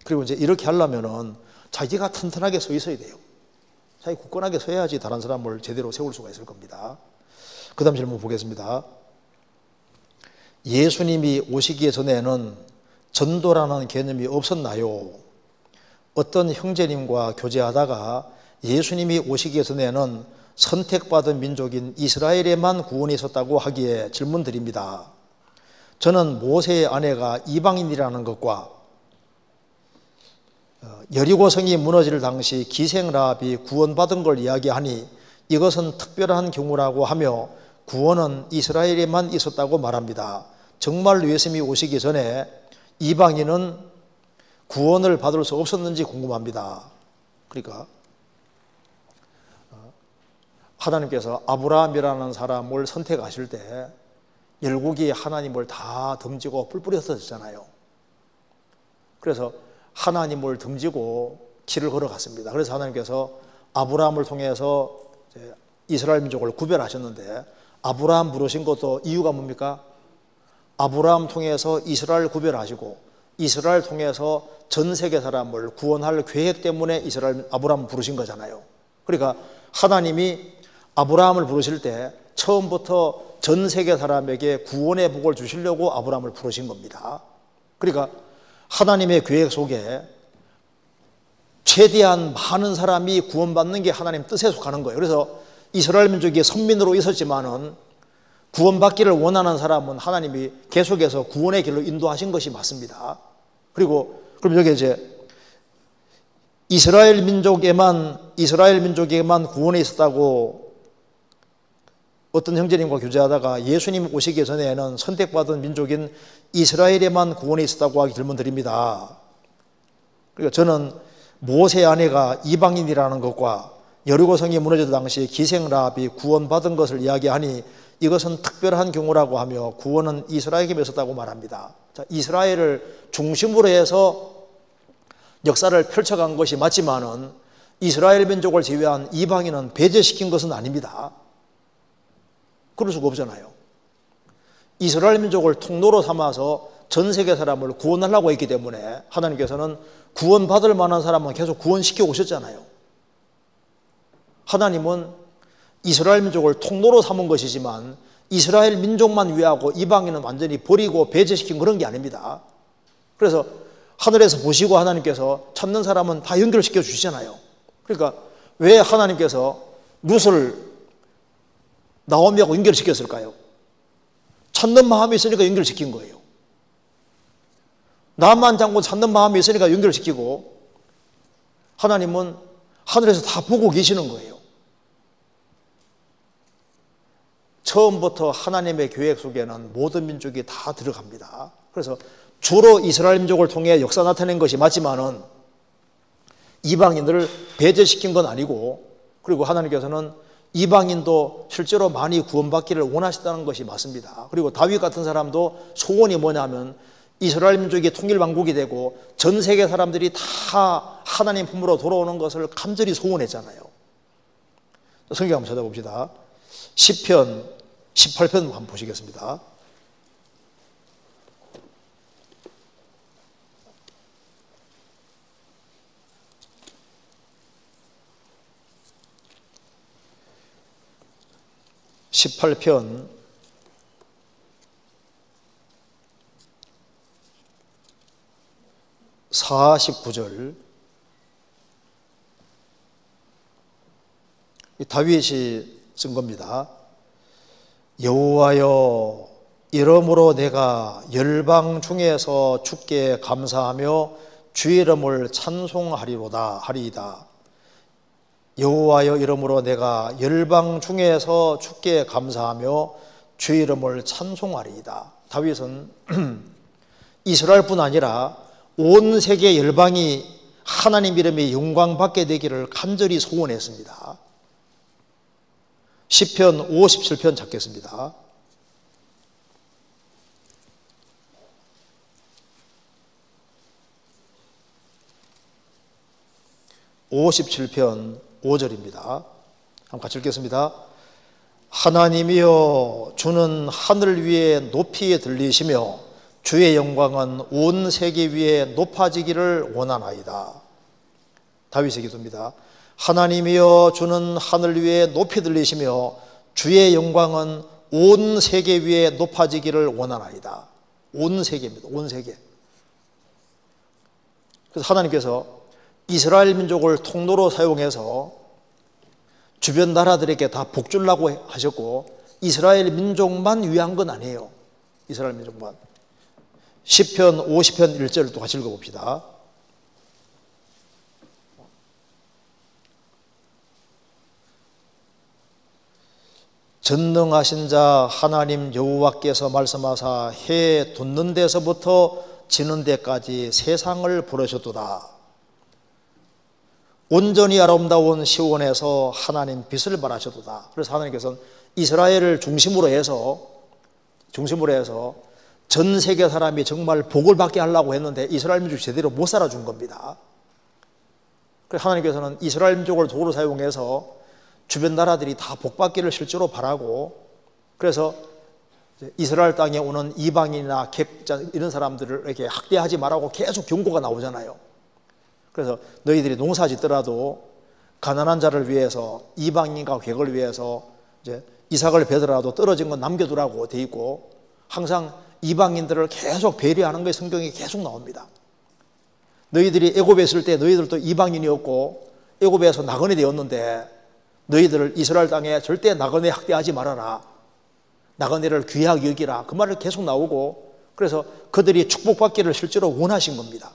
그리고 이제 이렇게 하려면은 자기가 튼튼하게 서 있어야 돼요. 자기 굳건하게 서야지 다른 사람을 제대로 세울 수가 있을 겁니다. 그 다음 질문 보겠습니다. 예수님이 오시기 전에는 전도라는 개념이 없었나요? 어떤 형제님과 교제하다가 예수님이 오시기 전에는 선택받은 민족인 이스라엘에만 구원이 있었다고 하기에 질문드립니다. 저는 모세의 아내가 이방인이라는 것과 여리고성이 무너질 당시 기생 라합이 구원받은 걸 이야기하니 이것은 특별한 경우라고 하며 구원은 이스라엘에만 있었다고 말합니다. 정말 예수님이 오시기 전에 이방인은 구원을 받을 수 없었는지 궁금합니다. 그러니까 하나님께서 아브라함이라는 사람을 선택하실 때 열국이 하나님을 다 등지고 뿔뿔이 흩어졌잖아요. 그래서 하나님을 등지고 길을 걸어갔습니다. 그래서 하나님께서 아브라함을 통해서 이스라엘 민족을 구별하셨는데 아브라함 부르신 것도 이유가 뭡니까? 아브라함 통해서 이스라엘 구별하시고 이스라엘 통해서 전 세계 사람을 구원할 계획 때문에 아브라함 부르신 거잖아요. 그러니까 하나님이 아브라함을 부르실 때 처음부터 전 세계 사람에게 구원의 복을 주시려고 아브라함을 부르신 겁니다. 그러니까 하나님의 계획 속에 최대한 많은 사람이 구원받는 게 하나님 뜻에 속하는 거예요. 그래서 이스라엘 민족이 선민으로 있었지만은 구원받기를 원하는 사람은 하나님이 계속해서 구원의 길로 인도하신 것이 맞습니다. 그리고 그럼 여기 이제 이스라엘 민족에만 구원이 있었다고 어떤 형제님과 교제하다가 예수님 오시기 전에는 선택받은 민족인 이스라엘에만 구원이 있었다고 하기 질문드립니다. 그러니까 저는 모세의 아내가 이방인이라는 것과 여리고성이 무너질 당시 기생 라합이 구원받은 것을 이야기하니 이것은 특별한 경우라고 하며 구원은 이스라엘에게 있었다고 말합니다. 자, 이스라엘을 중심으로 해서 역사를 펼쳐간 것이 맞지만은 이스라엘 민족을 제외한 이방인은 배제시킨 것은 아닙니다. 그럴 수가 없잖아요. 이스라엘 민족을 통로로 삼아서 전 세계 사람을 구원하려고 했기 때문에 하나님께서는 구원받을 만한 사람은 계속 구원시켜 오셨잖아요. 하나님은 이스라엘 민족을 통로로 삼은 것이지만 이스라엘 민족만 위하고 이방인은 완전히 버리고 배제시킨 그런 게 아닙니다. 그래서 하늘에서 보시고 하나님께서 찾는 사람은 다 연결시켜 주시잖아요. 그러니까 왜 하나님께서 룻을 나오미하고 연결시켰을까요? 찾는 마음이 있으니까 연결시킨 거예요. 나만 장군 찾는 마음이 있으니까 연결시키고 하나님은 하늘에서 다 보고 계시는 거예요. 처음부터 하나님의 계획 속에는 모든 민족이 다 들어갑니다. 그래서 주로 이스라엘 민족을 통해 역사 나타낸 것이 맞지만은 이방인들을 배제시킨 건 아니고 그리고 하나님께서는 이방인도 실제로 많이 구원받기를 원하셨다는 것이 맞습니다. 그리고 다윗 같은 사람도 소원이 뭐냐면 이스라엘 민족이 통일왕국이 되고 전 세계 사람들이 다 하나님 품으로 돌아오는 것을 간절히 소원했잖아요. 성경 한번 찾아봅시다. 시편 18편 한번 보시겠습니다. (18편) 49절 다윗이 쓴 겁니다. 여호와여 이러므로 내가 열방 중에서 주께 감사하며 주의 이름을 찬송하리로다 하리이다. 여호와여 이러므로 내가 열방 중에서 주께 감사하며 주의 이름을 찬송하리이다. 다윗은 이스라엘뿐 아니라 온 세계 열방이 하나님 이름의 영광받게 되기를 간절히 소원했습니다. 시편 57편 찾겠습니다. (57편) 5절입니다. 한번 같이 읽겠습니다. 하나님이여 주는 하늘 위에 높이 들리시며 주의 영광은 온 세계 위에 높아지기를 원하나이다. 다윗의 기도입니다. 하나님이여 주는 하늘 위에 높이 들리시며 주의 영광은 온 세계 위에 높아지기를 원하나이다. 온 세계입니다. 온 세계. 그래서 하나님께서 이스라엘 민족을 통로로 사용해서 주변 나라들에게 다 복주려고 하셨고 이스라엘 민족만 위한 건 아니에요. 이스라엘 민족만. 시편 50편 1절을 또 같이 읽어봅시다. 전능하신 자 하나님 여호와께서 말씀하사 해 돋는 데서부터 지는 데까지 세상을 부르셨도다. 온전히 아름다운 시온에서 하나님 빛을 발하셨도다. 그래서 하나님께서는 이스라엘을 중심으로 해서 전 세계 사람이 정말 복을 받게 하려고 했는데 이스라엘 민족이 제대로 못 살아준 겁니다. 그래서 하나님께서는 이스라엘 민족을 도구로 사용해서 주변 나라들이 다 복받기를 실제로 바라고, 그래서 이스라엘 땅에 오는 이방인이나 객자 이런 사람들을 이렇게 학대하지 말라고 계속 경고가 나오잖아요. 그래서 너희들이 농사 짓더라도 가난한 자를 위해서, 이방인과 객을 위해서 이제 이삭을 베더라도 떨어진 건 남겨두라고 돼 있고, 항상 이방인들을 계속 배려하는 게 성경에 계속 나옵니다. 너희들이 애굽에 있을 때 너희들도 이방인이었고 애굽에서 나그네 되었는데 너희들을 이스라엘 땅에 절대 나그네 학대하지 말아라. 나그네를 귀하게 여기라. 그 말을 계속 나오고, 그래서 그들이 축복받기를 실제로 원하신 겁니다.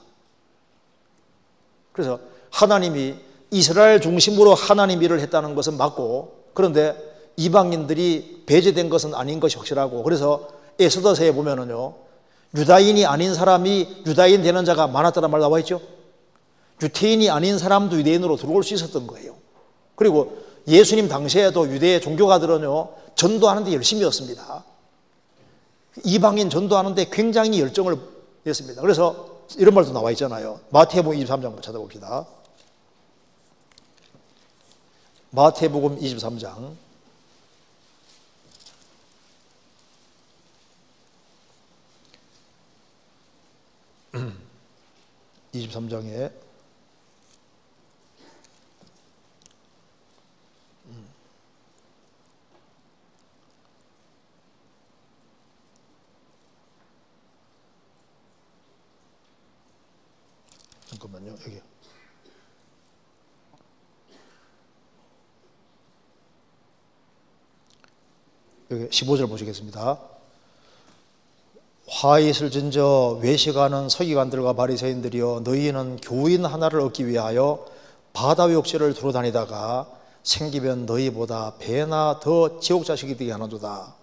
그래서 하나님이 이스라엘 중심으로 하나님 일을 했다는 것은 맞고, 그런데 이방인들이 배제된 것은 아닌 것이 확실하고, 그래서 에스더서에 보면은요, 유다인이 아닌 사람이 유다인 되는 자가 많았다는 말 나와 있죠. 유태인이 아닌 사람도 유대인으로 들어올 수 있었던 거예요. 그리고 예수님 당시에도 유대 종교가들은요, 전도하는데 열심이었습니다. 이방인 전도하는데 굉장히 열정을 냈습니다. 그래서 이런 말도 나와 있잖아요. 마태복음 23장 한번 찾아봅시다. 마태복음 23장 23장에 잠깐만요. 여기 15절 보시겠습니다. 화 있을진저 외식하는 서기관들과 바리새인들이여, 너희는 교인 하나를 얻기 위하여 바다 욕실을 두루 다니다가 생기면 너희보다 배나 더 지옥 자식이 되게 하나도다.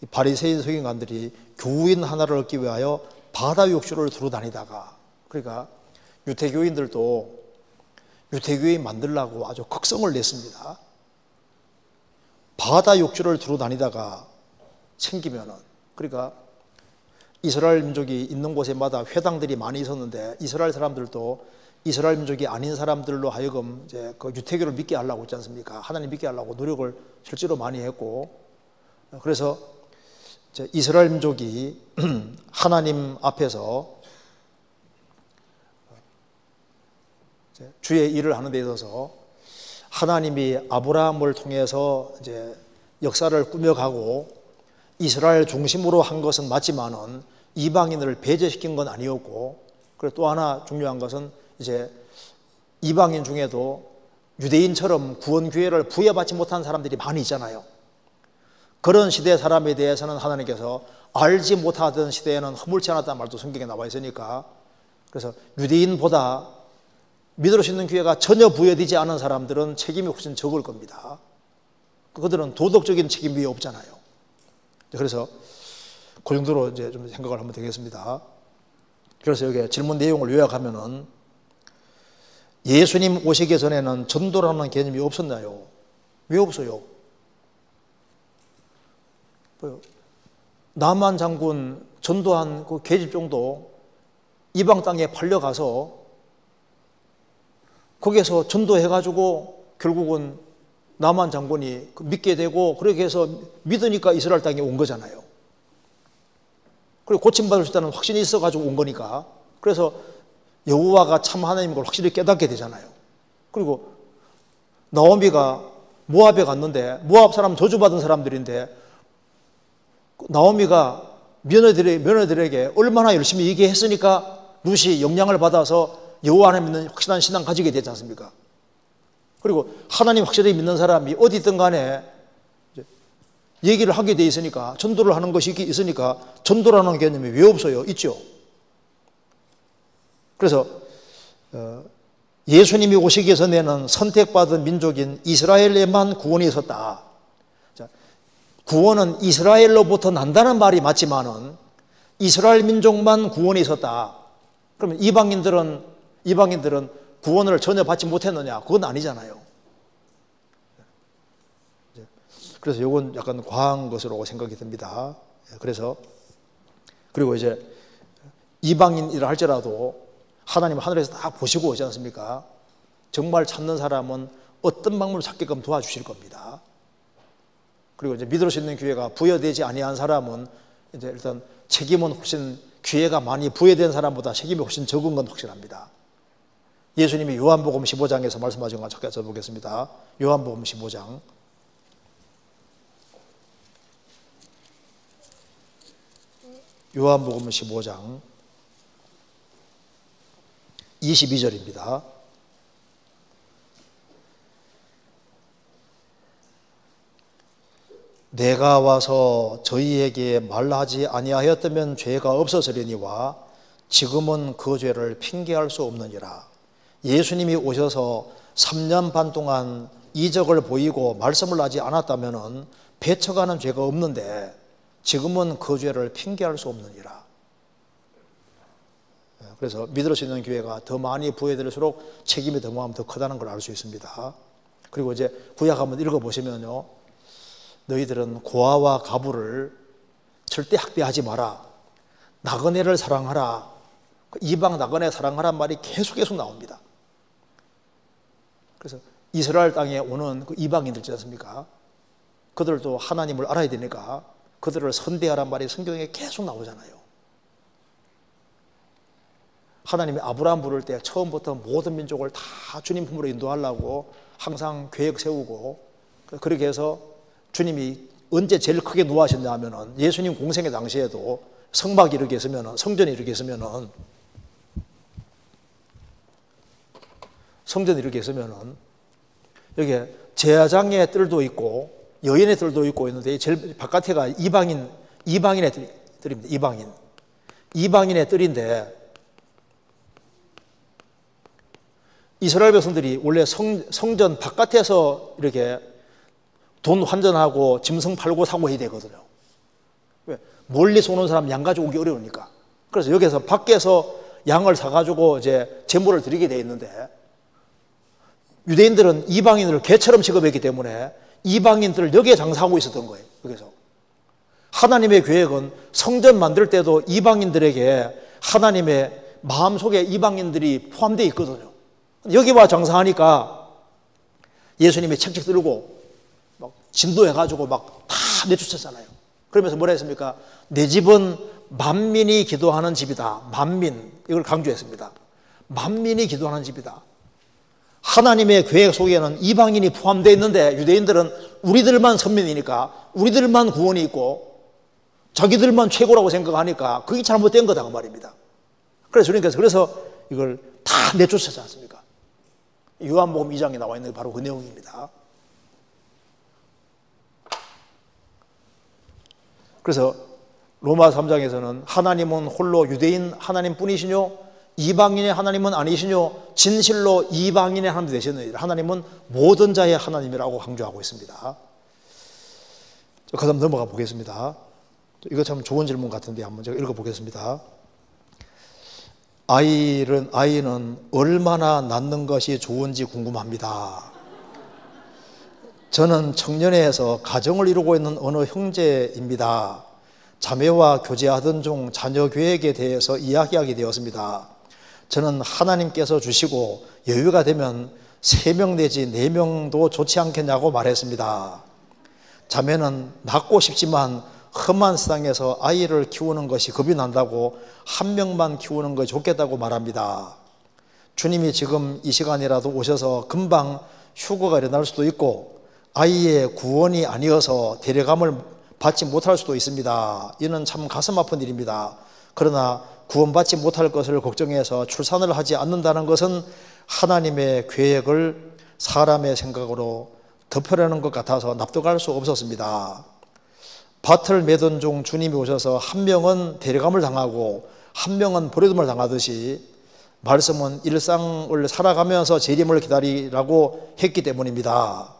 이 바리새인 서기관들이 교인 하나를 얻기 위하여 바다 욕실을 두루 다니다가, 그러니까 유태교인들도 유태교인 만들려고 아주 극성을 냈습니다. 바다 욕실을 두루 다니다가 생기면은, 그러니까 이스라엘 민족이 있는 곳에마다 회당들이 많이 있었는데 이스라엘 사람들도 이스라엘 민족이 아닌 사람들로 하여금 이제 그 유태교를 믿게 하려고 했지 않습니까? 하나님 믿게 하려고 노력을 실제로 많이 했고, 그래서 이제 이스라엘 민족이 하나님 앞에서 주의 일을 하는 데 있어서 하나님이 아브라함을 통해서 이제 역사를 꾸며가고 이스라엘 중심으로 한 것은 맞지만은 이방인을 배제시킨 건 아니었고, 그리고 또 하나 중요한 것은 이제 이방인 중에도 유대인처럼 구원 기회를 부여받지 못한 사람들이 많이 있잖아요. 그런 시대 사람에 대해서는 하나님께서 알지 못하던 시대에는 허물지 않았다는 말도 성경에 나와 있으니까, 그래서 유대인보다 믿을 수 있는 기회가 전혀 부여되지 않은 사람들은 책임이 훨씬 적을 겁니다. 그들은 도덕적인 책임이 없잖아요. 그래서 그 정도로 이제 좀 생각을 하면 되겠습니다. 그래서 여기 질문 내용을 요약하면은, 예수님 오시기 전에는 전도라는 개념이 없었나요? 왜 없어요? 나만 장군 전도한 그 계집종도 이방 땅에 팔려가서 거기에서 전도해가지고 결국은 나만 장군이 믿게 되고, 그렇게 해서 믿으니까 이스라엘 땅에 온 거잖아요. 그리고 고침받을 수 있다는 확신이 있어가지고 온 거니까, 그래서 여호와가 참 하나님인 걸 확실히 깨닫게 되잖아요. 그리고 나오미가 모압에 갔는데 모압 사람 저주받은 사람들인데 나오미가 며느들에게 얼마나 열심히 얘기했으니까 룻이 영향을 받아서 여호와 하나님 믿는 확실한 신앙 가지게 되지 않습니까? 그리고 하나님 확실히 믿는 사람이 어디 있든 간에 얘기를 하게 돼 있으니까, 전도를 하는 것이 있으니까 전도라는 개념이 왜 없어요? 있죠. 그래서 예수님이 오시기 전에는 선택받은 민족인 이스라엘에만 구원이 있었다. 구원은 이스라엘로부터 난다는 말이 맞지만은 이스라엘 민족만 구원이 있었다. 그러면 이방인들은 구원을 전혀 받지 못했느냐? 그건 아니잖아요. 그래서 이건 약간 과한 것으로 생각이 듭니다. 그리고 이제 이방인이라 할지라도 하나님 하늘에서 다 보시고 오지 않습니까? 정말 찾는 사람은 어떤 방법을 찾게끔 도와주실 겁니다. 그리고 이제 믿을 수 있는 기회가 부여되지 아니한 사람은 이제 일단 책임은 훨씬, 기회가 많이 부여된 사람보다 책임이 훨씬 적은 건 확실합니다. 예수님이 요한복음 15장에서 말씀하신 거 잠깐 써보겠습니다. 요한복음 15장. 요한복음 15장 22절입니다. 내가 와서 저희에게 말하지 아니하였다면 죄가 없었으려니와 지금은 그 죄를 핑계할 수 없느니라. 예수님이 오셔서 3년 반 동안 이적을 보이고 말씀을 하지 않았다면 배척하는 죄가 없는데 지금은 그 죄를 핑계할 수 없느니라. 그래서 믿을 수 있는 기회가 더 많이 부여될수록 책임이 더 크다는 걸 알 수 있습니다. 그리고 이제 구약 한번 읽어보시면요, 너희들은 고아와 가부를 절대 학대하지 마라, 나그네를 사랑하라, 이방 나그네 사랑하란 말이 계속 나옵니다. 그래서 이스라엘 땅에 오는 그 이방인들 있지 않습니까? 그들도 하나님을 알아야 되니까 그들을 선대하란 말이 성경에 계속 나오잖아요. 하나님이 아브라함 부를 때 처음부터 모든 민족을 다 주님 품으로 인도하려고 항상 계획 세우고, 그렇게 해서 주님이 언제 제일 크게 노하셨냐 하면은 예수님 공생의 당시에도 성막이 이렇게 있으면은, 성전이 이렇게 있으면은, 여기에 제사장의 뜰도 있고 여인의 뜰도 있고 있는데 제일 바깥에가 이방인의 뜰입니다. 이방인의 뜰인데, 이스라엘 백성들이 원래 성전 바깥에서 이렇게 돈 환전하고 짐승 팔고 사고 해야 되거든요. 왜? 멀리서 오는 사람 양 가지고 오기 어려우니까. 그래서 여기서 밖에서 양을 사가지고 이제 제물을 드리게 돼 있는데, 유대인들은 이방인을 개처럼 취급했기 때문에 이방인들을 여기에 장사하고 있었던 거예요. 여기서 하나님의 계획은 성전 만들 때도 이방인들에게 하나님의 마음속에 이방인들이 포함되어 있거든요. 여기 와 장사하니까 예수님이 책찍 들고 막 진도해가지고 막 다 내쫓았잖아요. 그러면서 뭐라 했습니까? 내 집은 만민이 기도하는 집이다. 만민, 이걸 강조했습니다. 만민이 기도하는 집이다. 하나님의 계획 속에는 이방인이 포함되어 있는데 유대인들은 우리들만 선민이니까 우리들만 구원이 있고 자기들만 최고라고 생각하니까 그게 잘못된 거다 그 말입니다. 그래서 주님께서 이걸 다 내쫓았지 않습니까? 요한복음 2장에 나와 있는 게 바로 그 내용입니다. 그래서 로마 3장에서는 하나님은 홀로 유대인 하나님뿐이시뇨 이방인의 하나님은 아니시뇨 진실로 이방인의 하나님 되시느니라. 하나님은 모든 자의 하나님이라고 강조하고 있습니다. 그 다음 넘어가 보겠습니다. 이거 참 좋은 질문 같은데 한번 제가 읽어보겠습니다. 아이는 얼마나 낳는 것이 좋은지 궁금합니다. 저는 청년회에서 가정을 이루고 있는 어느 형제입니다. 자매와 교제하던 중 자녀 계획에 대해서 이야기하게 되었습니다. 저는 하나님께서 주시고 여유가 되면 3명 내지 4명도 좋지 않겠냐고 말했습니다. 자매는 낳고 싶지만 험한 세상에서 아이를 키우는 것이 겁이 난다고 1명만 키우는 것이 좋겠다고 말합니다. 주님이 지금 이 시간이라도 오셔서 금방 휴거가 일어날 수도 있고 아이의 구원이 아니어서 데려감을 받지 못할 수도 있습니다. 이는 참 가슴 아픈 일입니다. 그러나 구원받지 못할 것을 걱정해서 출산을 하지 않는다는 것은 하나님의 계획을 사람의 생각으로 덮으려는 것 같아서 납득할 수 없었습니다. 밭을 매던 중 주님이 오셔서 한 명은 데려감을 당하고 한 명은 버려둠을 당하듯이 말씀은 일상을 살아가면서 재림을 기다리라고 했기 때문입니다.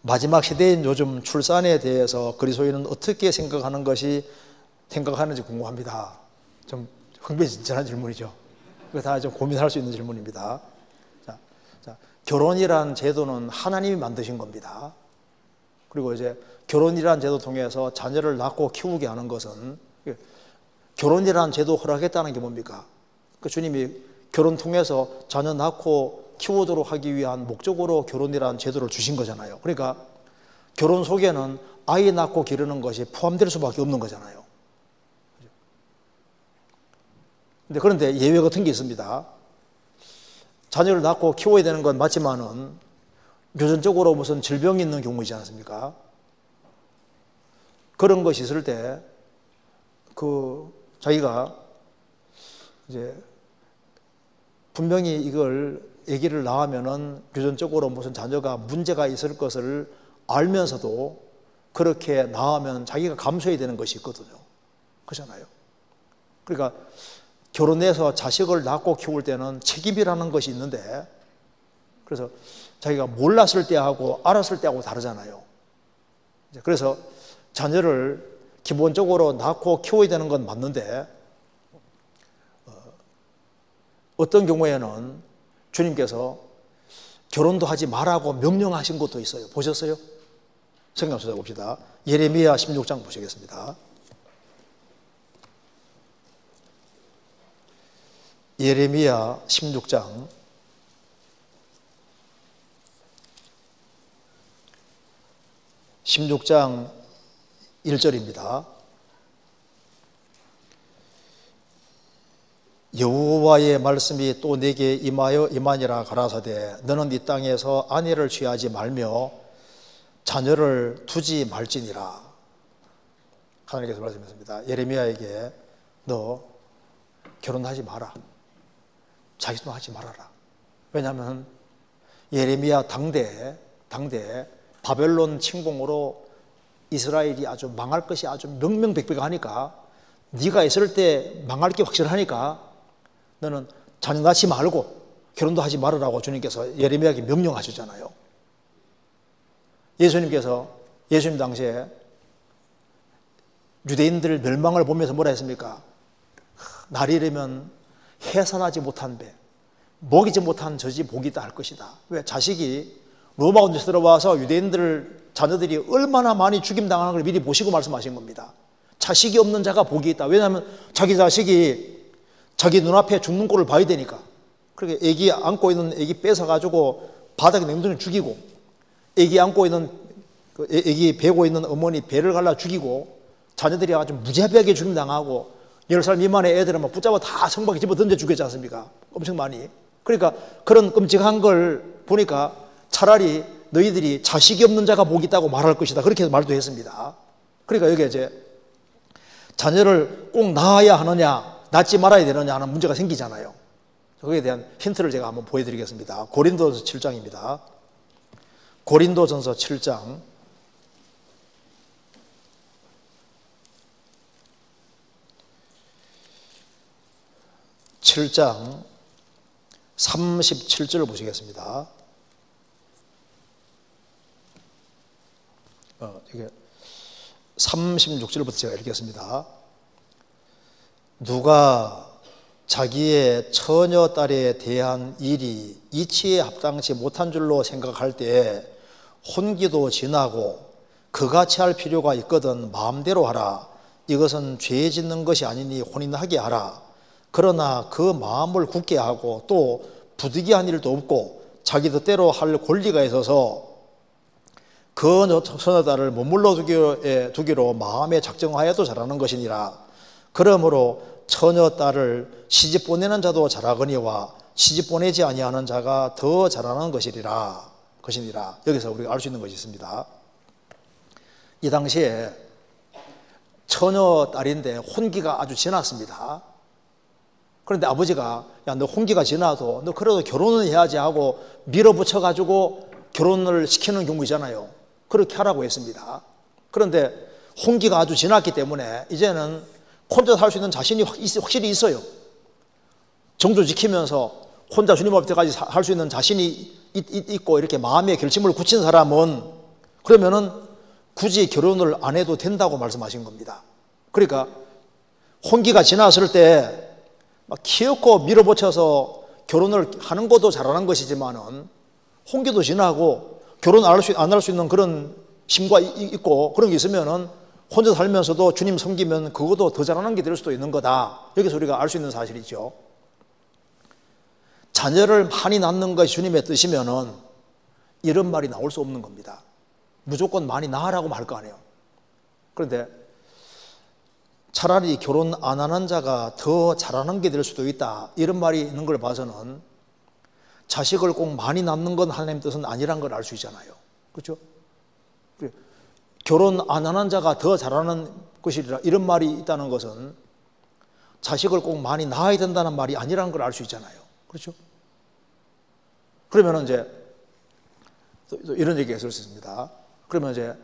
마지막 시대인 요즘 출산에 대해서 그리스도인은 어떻게 생각하는지 궁금합니다. 좀 흥미진진한 질문이죠. 이거 다 좀 고민할 수 있는 질문입니다. 자, 결혼이란 제도는 하나님이 만드신 겁니다. 그리고 이제 결혼이란 제도 통해서 자녀를 낳고 키우게 하는 것은, 결혼이란 제도 허락했다는 게 뭡니까? 그 주님이 결혼 통해서 자녀 낳고 키우도록 하기 위한 목적으로 결혼이라는 제도를 주신 거잖아요. 그러니까 결혼 속에는 아이 낳고 기르는 것이 포함될 수밖에 없는 거잖아요. 그런데 예외 같은 게 있습니다. 자녀를 낳고 키워야 되는 건 맞지만은 유전적으로 무슨 질병이 있는 경우이지 않습니까? 그런 것이 있을 때 자기가 이제 분명히 이걸 아기를 낳으면은 유전적으로 무슨 자녀가 문제가 있을 것을 알면서도 그렇게 낳으면 자기가 감수해야 되는 것이 있거든요. 그렇잖아요. 그러니까 결혼해서 자식을 낳고 키울 때는 책임이라는 것이 있는데, 그래서 자기가 몰랐을 때하고 알았을 때하고 다르잖아요. 그래서 자녀를 기본적으로 낳고 키워야 되는 건 맞는데, 어떤 경우에는 주님께서 결혼도 하지 말라고 명령하신 것도 있어요. 보셨어요? 성경 찾아봅시다. 예레미야 16장 보시겠습니다. 예레미야 16장 1절입니다. 여호와의 말씀이 또 내게 임하니라 가라사대 너는 이 땅에서 아내를 취하지 말며 자녀를 두지 말지니라. 하나님께서 말씀하십니다. 예레미야에게 너 결혼하지 마라. 자기도 하지 말아라. 왜냐하면 예레미야 당대에 바벨론 침공으로 이스라엘이 아주 망할 것이 아주 명명백백하니까, 네가 있을 때 망할 게 확실하니까 너는 자녀 낳지 말고 결혼도 하지 말으라고 주님께서 예레미야에게 명령하셨잖아요. 예수님 당시에 유대인들 멸망을 보면서 뭐라 했습니까? 날이 이르면 해산하지 못한 배, 먹이지 못한 젖이 복이 있다 할 것이다. 왜? 자식이 로마 군대에서 들어와서 유대인들 자녀들이 얼마나 많이 죽임당하는 걸 미리 보시고 말씀하신 겁니다. 자식이 없는 자가 복이 있다. 왜냐하면 자기 자식이 자기 눈앞에 죽는 꼴을 봐야 되니까. 그렇게 애기 안고 있는 애기 뺏어가지고 바닥에 냉동에 죽이고, 애기 안고 있는 애기 베고 있는 어머니 배를 갈라 죽이고, 자녀들이 아주 무자비하게 죽임당하고 10살 미만의 애들은 막 붙잡아 다 성박에 집어 던져 죽였지 않습니까? 엄청 많이. 그러니까 그런 끔찍한 걸 보니까 차라리 너희들이 자식이 없는 자가 복이 있다고 말할 것이다. 그렇게 말도 했습니다. 그러니까 여기 이제 자녀를 꼭 낳아야 하느냐 낳지 말아야 되느냐 하는 문제가 생기잖아요. 거기에 대한 힌트를 제가 한번 보여드리겠습니다. 고린도전서 7장입니다. 고린도전서 7장 37절을 보시겠습니다. 이게 36절부터 제가 읽겠습니다. 누가 자기의 처녀 딸에 대한 일이 이치에 합당치 못한 줄로 생각할 때 혼기도 지나고 그같이 할 필요가 있거든 마음대로 하라. 이것은 죄 짓는 것이 아니니 혼인하게 하라. 그러나 그 마음을 굳게 하고 또 부득이한 일도 없고 자기 뜻대로 할 권리가 있어서 그 처녀 딸을 머물러 두기로 마음에 작정하여도 잘하는 것이니라. 그러므로 처녀 딸을 시집 보내는 자도 잘하거니와 시집 보내지 아니하는 자가 더 잘하는 것이니라. 여기서 우리가 알 수 있는 것이 있습니다. 이 당시에 처녀 딸인데 혼기가 아주 지났습니다. 그런데 아버지가 야, 너 혼기가 지나도 너 그래도 결혼은 해야지 하고 밀어붙여 가지고 결혼을 시키는 경우이잖아요. 그렇게 하라고 했습니다. 그런데 홍기가 아주 지났기 때문에 이제는 혼자 살 수 있는 자신이 확실히 있어요. 정조 지키면서 혼자 주님 앞에까지 살 수 있는 자신이 있고 이렇게 마음의 결심을 굳힌 사람은 그러면은 굳이 결혼을 안 해도 된다고 말씀하신 겁니다. 그러니까 홍기가 지났을 때 막 키놓고 밀어붙여서 결혼을 하는 것도 잘하는 것이지만은 홍기도 지나고 결혼 안 할 수 있는 그런 심과 있고 그런 게 있으면은 혼자 살면서도 주님 섬기면 그것도 더 잘하는 게 될 수도 있는 거다. 여기서 우리가 알 수 있는 사실이죠. 자녀를 많이 낳는 것이 주님의 뜻이면은 이런 말이 나올 수 없는 겁니다. 무조건 많이 낳으라고 말 거 아니에요. 그런데 차라리 결혼 안 하는 자가 더 잘하는 게 될 수도 있다. 이런 말이 있는 걸 봐서는 자식을 꼭 많이 낳는 건 하나님 뜻은 아니란 걸 알 수 있잖아요. 그렇죠? 결혼 안 하는 자가 더 잘하는 것이라 이런 말이 있다는 것은 자식을 꼭 많이 낳아야 된다는 말이 아니라는 걸 알 수 있잖아요. 그렇죠? 그러면 이제 또 이런 얘기가 있을 수 있습니다. 그러면 이제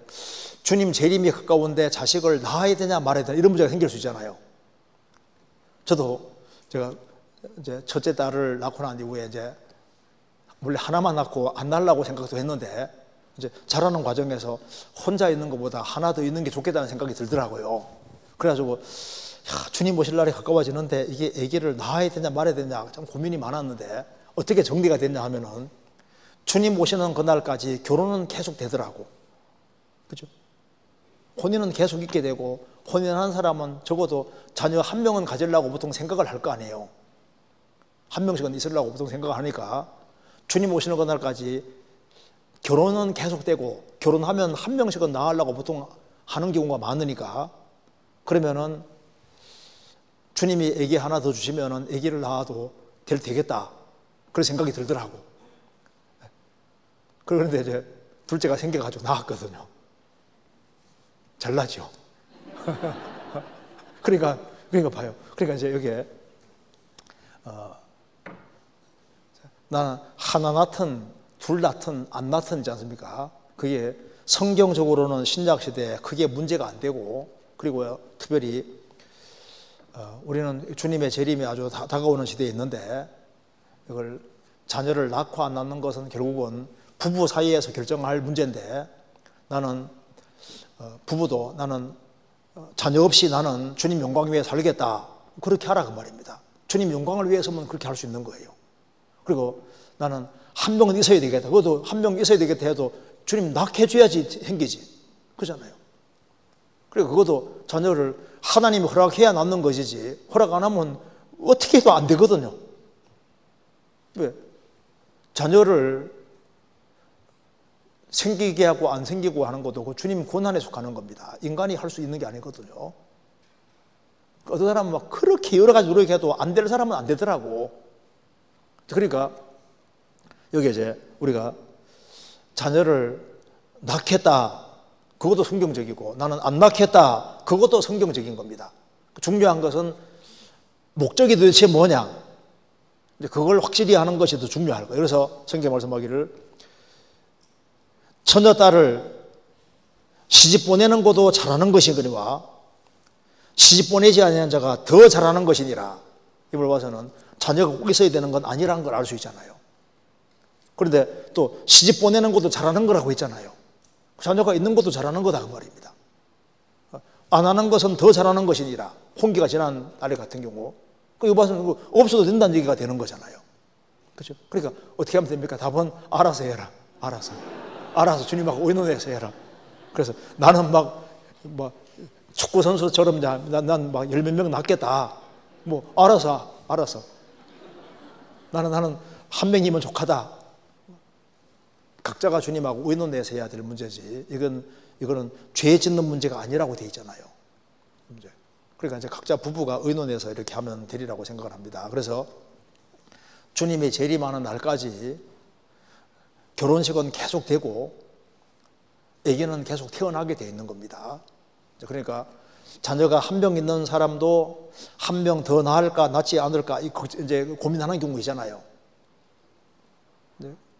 주님 재림이 가까운데 자식을 낳아야 되냐 말아야 되냐 이런 문제가 생길 수 있잖아요. 저도 제가 이제 첫째 딸을 낳고 난 이후에 이제 원래 하나만 낳고 안 낳으려고 생각도 했는데 이제 자라는 과정에서 혼자 있는 것보다 하나 더 있는 게 좋겠다는 생각이 들더라고요. 그래가지고 주님 오실 날이 가까워지는데 이게 아기를 낳아야 되냐 말아야 되냐 참 고민이 많았는데 어떻게 정리가 됐냐 하면은 주님 오시는 그날까지 결혼은 계속 되더라고. 그죠? 혼인은 계속 있게 되고 혼인한 사람은 적어도 자녀 한 명은 가지려고 보통 생각을 할 거 아니에요. 한 명씩은 있으려고 보통 생각을 하니까 주님 오시는 그날까지 결혼은 계속되고 결혼하면 한 명씩은 낳으려고 보통 하는 경우가 많으니까 그러면은 주님이 아기 하나 더 주시면은 아기를 낳아도 되겠다 그런 생각이 들더라고. 그런데 이제 둘째가 생겨가지고 낳았거든요. 잘나죠. 그러니까 봐요. 그러니까 이제 여기에 나는 하나 낳든 둘 낳든 안 낳든지 않습니까? 그게 성경적으로는 신약 시대에 크게 문제가 안 되고 그리고 특별히 우리는 주님의 재림이 아주 다가오는 시대에 있는데 이걸 자녀를 낳고 안 낳는 것은 결국은 부부 사이에서 결정할 문제인데 나는 부부도 나는 자녀 없이 나는 주님 영광 위에 살겠다 그렇게 하라 그 말입니다. 주님 영광을 위해서만 그렇게 할 수 있는 거예요. 그리고 나는 한 명은 있어야 되겠다. 그것도 한 명 있어야 되겠다 해도 주님 낳게 해줘야지 생기지. 그잖아요. 그리고 그것도 자녀를 하나님이 허락해야 낳는 것이지 허락 안 하면 어떻게 해도 안 되거든요. 왜? 자녀를 생기게 하고 안 생기고 하는 것도 그 주님 권한에 속하는 겁니다. 인간이 할 수 있는 게 아니거든요. 어떤 사람은 막 그렇게 여러 가지 노력해도 안 될 사람은 안 되더라고. 그러니까 여기 이제 우리가 자녀를 낳겠다 그것도 성경적이고 나는 안 낳겠다 그것도 성경적인 겁니다. 중요한 것은 목적이 도대체 뭐냐 그걸 확실히 하는 것이 더 중요할 거예요. 그래서 성경 말씀하기를 처녀딸을 시집 보내는 것도 잘하는 것이거니와 시집 보내지 아니한 자가 더 잘하는 것이니라. 이걸 봐서는 자녀가 꼭 있어야 되는 건 아니라는 걸 알 수 있잖아요. 그런데 또 시집 보내는 것도 잘하는 거라고 했잖아요. 자녀가 있는 것도 잘하는 거다 그 말입니다. 안 하는 것은 더 잘하는 것이니라. 홍기가 지난 딸 같은 경우 이거 봐서는 없어도 된다는 얘기가 되는 거잖아요. 그렇죠? 그러니까 어떻게 하면 됩니까? 답은 알아서 해라. 알아서 주님하고 의논해서 해라. 그래서 나는 막 축구 선수처럼 난 막 열 몇 명 낳겠다. 뭐 알아서 나는 한 명이면 족하다. 각자가 주님하고 의논해서 해야 될 문제지. 이거는 죄 짓는 문제가 아니라고 돼 있잖아요. 그러니까 이제 각자 부부가 의논해서 이렇게 하면 되리라고 생각을 합니다. 그래서 주님이 재림하는 날까지 결혼식은 계속 되고 아기는 계속 태어나게 돼 있는 겁니다. 그러니까 자녀가 한 명 있는 사람도 한 명 더 낳을까 낳지 않을까 이제 고민하는 경우이잖아요.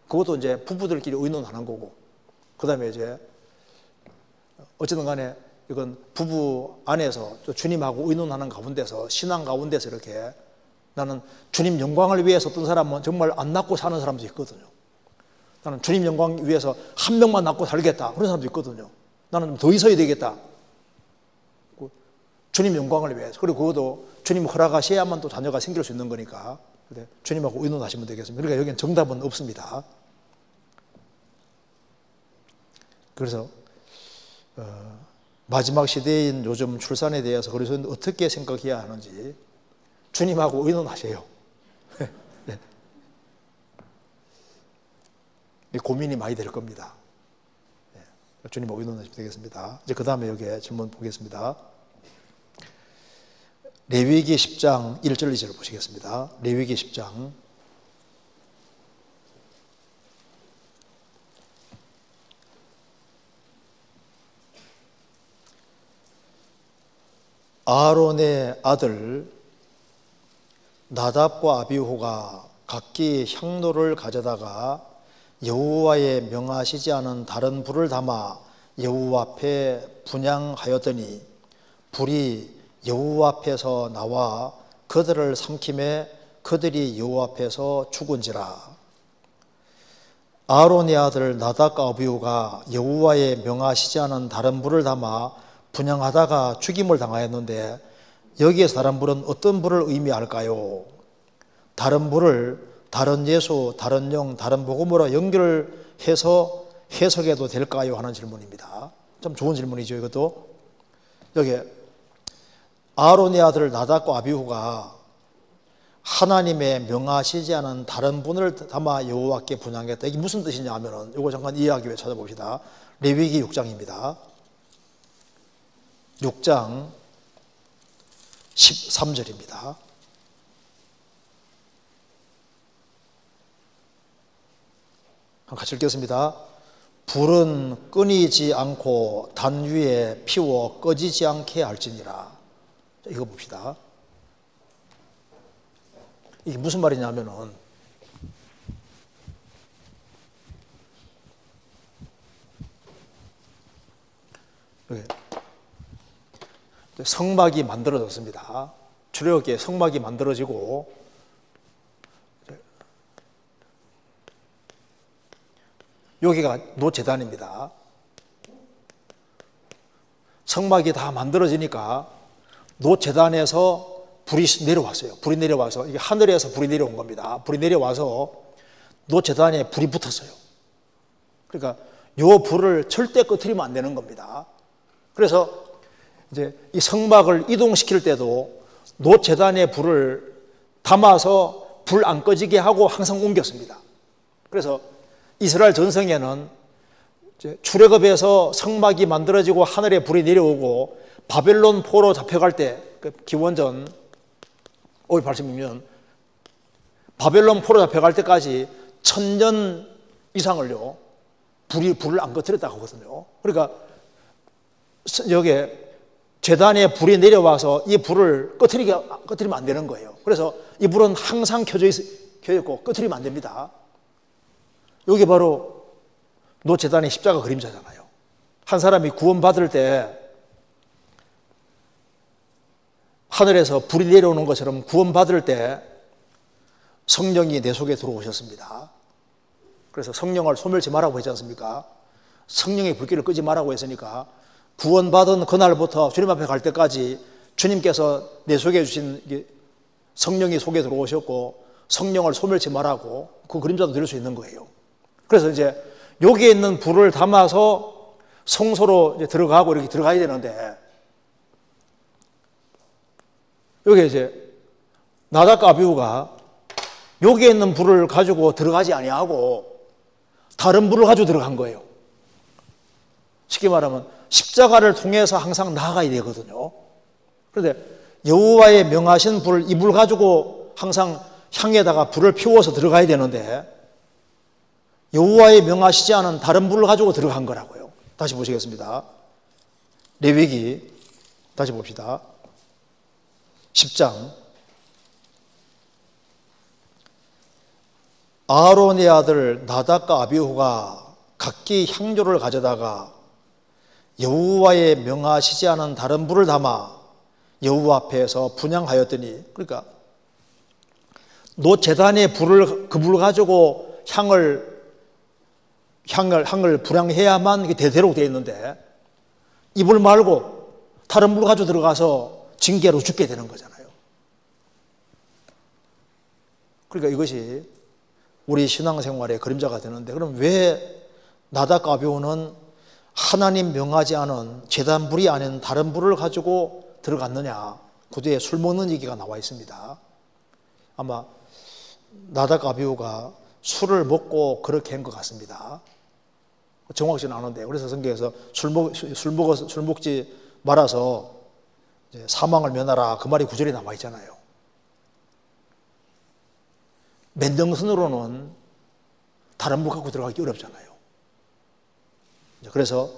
그것도 이제 부부들끼리 의논하는 거고, 그 다음에 이제 어쨌든 간에 이건 부부 안에서 또 주님하고 의논하는 가운데서, 신앙 가운데서 이렇게, 나는 주님 영광을 위해서 어떤 사람은 정말 안 낳고 사는 사람도 있거든요. 나는 주님 영광 위해서 한 명만 낳고 살겠다, 그런 사람도 있거든요. 나는 더 있어야 되겠다, 주님 영광을 위해서. 그리고 그것도 주님 허락하셔야만 또 자녀가 생길 수 있는 거니까 주님하고 의논하시면 되겠습니다. 그러니까 여기는 정답은 없습니다. 그래서 마지막 시대인 요즘 출산에 대해서 그리스도인은 어떻게 생각해야 하는지 주님하고 의논하세요. 네. 고민이 많이 될 겁니다. 네. 주님하고 의논하시면 되겠습니다. 이제 그 다음에 여기 질문 보겠습니다. 레위기 10장 1절 2절을 보시겠습니다. 레위기 10장 아론의 아들 나답과 아비후가 각기 향로를 가져다가 여호와의 명하시지 않은 다른 불을 담아 여호와 앞에 분향하였더니 불이 여호와 앞에서 나와 그들을 삼킴에 그들이 여호와 앞에서 죽은지라. 아론의 아들 나답과 아비후가 여호와의 명하시지 않은 다른 불을 담아 분향하다가 죽임을 당하였는데 여기에서 다른 불은 어떤 불을 의미할까요? 다른 불을 다른 예수, 다른 영, 다른 복음으로 연결해서 해석해도 될까요? 하는 질문입니다. 좀 좋은 질문이죠, 이것도. 여기 아론의 아들 나답과 아비후가 하나님의 명하시지 않은 다른 분을 담아 여호와께 분향했다. 이게 무슨 뜻이냐 하면은, 이거 잠깐 이해하기 위해 찾아봅시다. 레위기 6장입니다. 6장 13절입니다. 같이 읽겠습니다. 불은 끊이지 않고 단 위에 피워 꺼지지 않게 할지니라. 이거 봅시다. 이게 무슨 말이냐면은, 성막이 만들어졌습니다. 출애굽기에 성막이 만들어지고 여기가 노제단입니다. 성막이 다 만들어지니까 노제단에서 불이 내려왔어요. 불이 내려와서, 이게 하늘에서 불이 내려온 겁니다. 불이 내려와서 노제단에 불이 붙었어요. 그러니까 요 불을 절대 꺼트리면 안 되는 겁니다. 그래서 이제 이 성막을 이동시킬 때도 노제단에 불을 담아서 불 안 꺼지게 하고 항상 옮겼습니다. 그래서 이스라엘 전성에는 출애굽에서 성막이 만들어지고 하늘에 불이 내려오고 바벨론 포로 잡혀갈 때, 기원전 586년 바벨론 포로 잡혀갈 때까지 1000년 이상을요 불을 안 꺼뜨렸다고 하거든요. 그러니까 여기에 제단에 불이 내려와서 이 불을 꺼뜨리면 안 되는 거예요. 그래서 이 불은 항상 켜져 있고 꺼뜨리면 안 됩니다. 여기 바로 노제단의 십자가 그림자잖아요. 한 사람이 구원받을 때 하늘에서 불이 내려오는 것처럼 구원받을 때 성령이 내 속에 들어오셨습니다. 그래서 성령을 소멸치 말라고 했지 않습니까? 성령의 불길을 끄지 말라고 했으니까 구원받은 그날부터 주님 앞에 갈 때까지 주님께서 내 속에 주신 성령이 속에 들어오셨고 성령을 소멸치 말라고 그 그림자도 드릴 수 있는 거예요. 그래서 이제 여기에 있는 불을 담아서 성소로 이제 들어가고 이렇게 들어가야 되는데, 여기 이제 나답과 아비후가 여기에 있는 불을 가지고 들어가지 아니하고 다른 불을 가지고 들어간 거예요. 쉽게 말하면 십자가를 통해서 항상 나아가야 되거든요. 그런데 여호와의 명하신 불, 이 불 가지고 항상 향에다가 불을 피워서 들어가야 되는데 여호와의 명하시지 않은 다른 불을 가지고 들어간 거라고요. 다시 보시겠습니다. 레위기 다시 봅시다. 10장 아론의 아들 나답과 아비후가 각기 향료를 가져다가 여호와의 명하시지 않은 다른 불을 담아 여호와 앞에서 분향하였더니, 그러니까 노제단의 불을, 그 불을 가지고 향을 불향해야만 이게 대대로 되어 있는데, 이 불 말고 다른 불 가지고 들어가서 징계로 죽게 되는 거잖아요. 그러니까 이것이 우리 신앙생활의 그림자가 되는데, 그럼 왜 나답과 아비후는 하나님 명하지 않은 제단불이 아닌 다른 불을 가지고 들어갔느냐? 그 뒤에 술 먹는 얘기가 나와 있습니다. 아마 나답과 아비후가 술을 먹고 그렇게 한 것 같습니다. 정확치는 않은데, 그래서 성경에서 술 먹지 말아서 이제 사망을 면하라, 그 말이 구절에 나와 있잖아요. 맨정신으로는 다른 불 갖고 들어가기 어렵잖아요. 그래서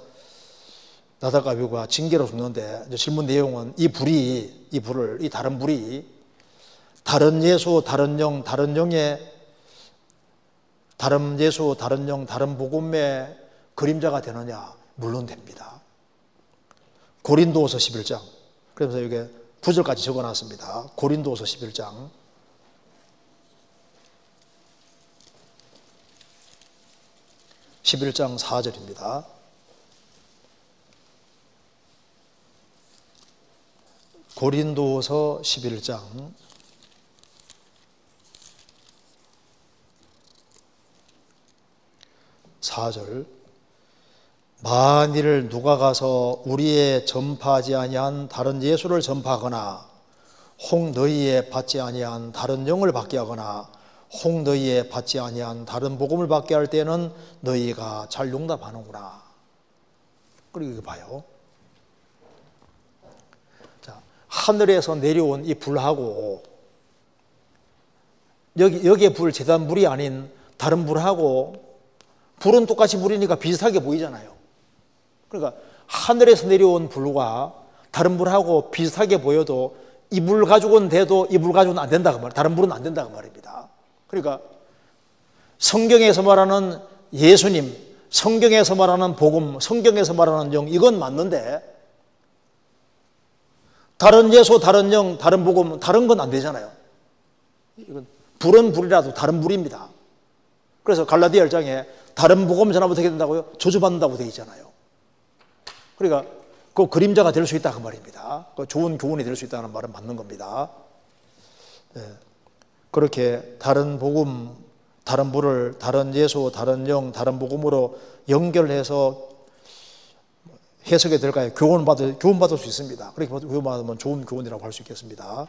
나답과 아비후가 징계로 죽는데, 이제 질문 내용은 이 다른 불이 다른 예수, 다른 영, 다른 영의 다른 예수, 다른 영, 다른 복음의 그림자가 되느냐? 물론 됩니다. 고린도후서 11장. 그래서 여기 9절까지 적어놨습니다. 고린도후서 11장. 11장 4절입니다. 고린도후서 11장 4절. 만일 누가 가서 우리의 전파하지 아니한 다른 예수를 전파하거나 혹 너희의 받지 아니한 다른 영을 받게 하거나 혹 너희의 받지 아니한 다른 복음을 받게 할 때는 너희가 잘 용납하는구나. 그리고 이거 봐요. 자, 하늘에서 내려온 이 불하고 여기에 불, 제단불이 아닌 다른 불하고, 불은 똑같이 불이니까 비슷하게 보이잖아요. 그러니까 하늘에서 내려온 불과 다른 불하고 비슷하게 보여도 이 불 가지고는 돼도 이 불 가지고는 안 된다 그 말, 다른 불은 안 된다 그 말입니다. 그러니까 성경에서 말하는 예수님, 성경에서 말하는 복음, 성경에서 말하는 영, 이건 맞는데 다른 예수, 다른 영, 다른 복음, 다른 건 안 되잖아요. 이건 불은 불이라도 다른 불입니다. 그래서 갈라디아 1장에 다른 복음 전하면 어떻게 된다고요? 저주받는다고 되어 있잖아요. 그러니까 그 그림자가 될 수 있다 그 말입니다. 그 좋은 교훈이 될 수 있다는 말은 맞는 겁니다. 네. 그렇게 다른 복음, 다른 불을 다른 예수, 다른 영, 다른 복음으로 연결해서 해석이 될까요? 교훈받을 수 있습니다. 그렇게 교훈받으면 좋은 교훈이라고 할 수 있겠습니다.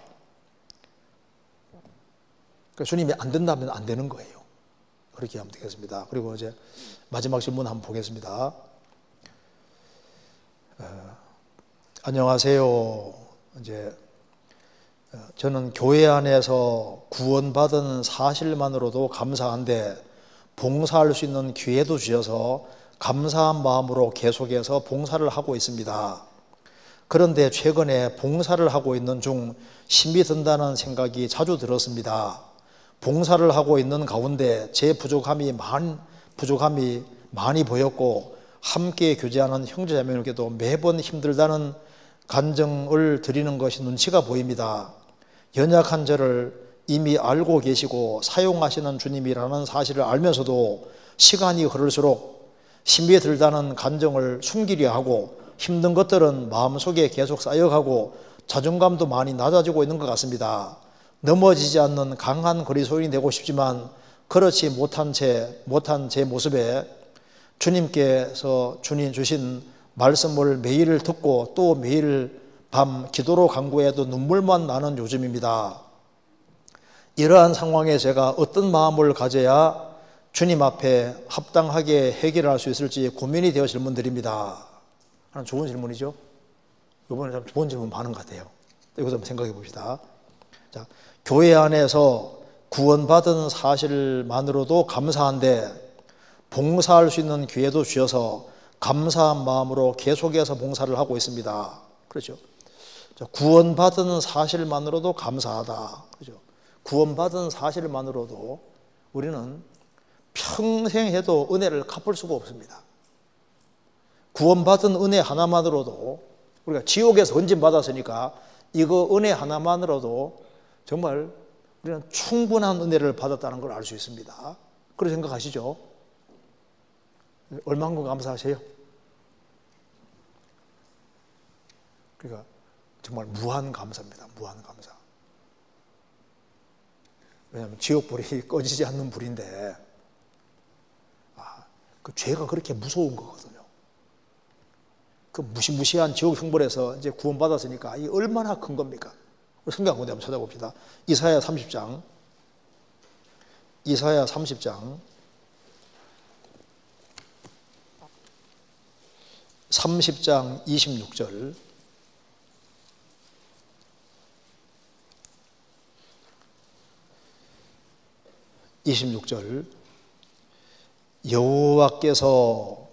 그러니까 주님이 안 된다면 안 되는 거예요. 그렇게 하면 되겠습니다. 그리고 이제 마지막 질문 한번 보겠습니다. 안녕하세요. 이제 저는 교회 안에서 구원받은 사실만으로도 감사한데 봉사할 수 있는 기회도 주셔서 감사한 마음으로 계속해서 봉사를 하고 있습니다. 그런데 최근에 봉사를 하고 있는 중 힘이 든다는 생각이 자주 들었습니다. 봉사를 하고 있는 가운데 제 부족함이 많이 보였고 함께 교제하는 형제자매에게도 매번 힘들다는 간증을 드리는 것이 눈치가 보입니다. 연약한 저를 이미 알고 계시고 사용하시는 주님이라는 사실을 알면서도 시간이 흐를수록 힘이 들다는 간증을 숨기려 하고 힘든 것들은 마음속에 계속 쌓여가고 자존감도 많이 낮아지고 있는 것 같습니다. 넘어지지 않는 강한 그리스도인이 되고 싶지만 그렇지 못한 제 모습에 주님께서 주신 말씀을 매일 듣고 또 매일 밤 기도로 간구해도 눈물만 나는 요즘입니다. 이러한 상황에 제가 어떤 마음을 가져야 주님 앞에 합당하게 해결할 수 있을지 고민이 되어 질문드립니다. 하는 좋은 질문이죠. 이번에 참 좋은 질문 많은 것 같아요. 이것도 한번 생각해 봅시다. 자, 교회 안에서 구원받은 사실만으로도 감사한데 봉사할 수 있는 기회도 주셔서 감사한 마음으로 계속해서 봉사를 하고 있습니다. 그렇죠? 구원받은 사실만으로도 감사하다. 그렇죠? 구원받은 사실만으로도 우리는 평생 해도 은혜를 갚을 수가 없습니다. 구원받은 은혜 하나만으로도, 우리가 지옥에서 건진받았으니까 이거 은혜 하나만으로도 정말 우리는 충분한 은혜를 받았다는 걸 알 수 있습니다. 그렇게 생각하시죠? 얼마만큼 감사하세요? 그러니까 정말 무한 감사입니다. 무한 감사. 왜냐하면 지옥불이 꺼지지 않는 불인데, 그 죄가 그렇게 무서운 거거든요. 그 무시무시한 지옥 형벌에서 이제 구원받았으니까 이 얼마나 큰 겁니까? 성경 한번 찾아봅시다. 이사야 30장. 이사야 30장 30장 26절. 여호와께서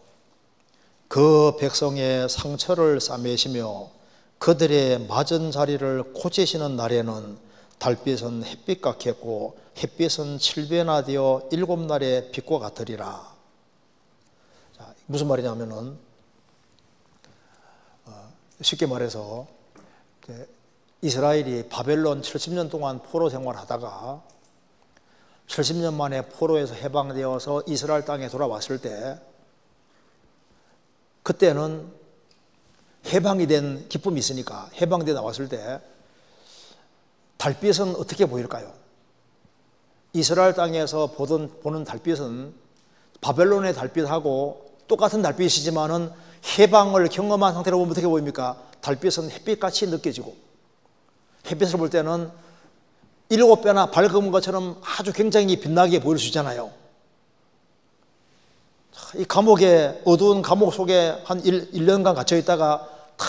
그 백성의 상처를 싸매시며 그들의 맞은 자리를 고치시는 날에는 달빛은 햇빛 같겠고 햇빛은 7배나 되어 7날의 빛과 같으리라. 자, 무슨 말이냐면은 쉽게 말해서 이스라엘이 바벨론 70년 동안 포로 생활하다가 70년 만에 포로에서 해방되어서 이스라엘 땅에 돌아왔을 때, 그때는 해방이 된 기쁨이 있으니까 해방돼 나왔을 때 달빛은 어떻게 보일까요? 이스라엘 땅에서 보는 달빛은 바벨론의 달빛하고 똑같은 달빛이지만은 해방을 경험한 상태로 보면 어떻게 보입니까? 달빛은 햇빛같이 느껴지고, 햇빛을 볼 때는 7배나 밝은 것처럼 아주 굉장히 빛나게 보일 수 있잖아요. 이 감옥에, 어두운 감옥 속에 한 1년간 갇혀 있다가 다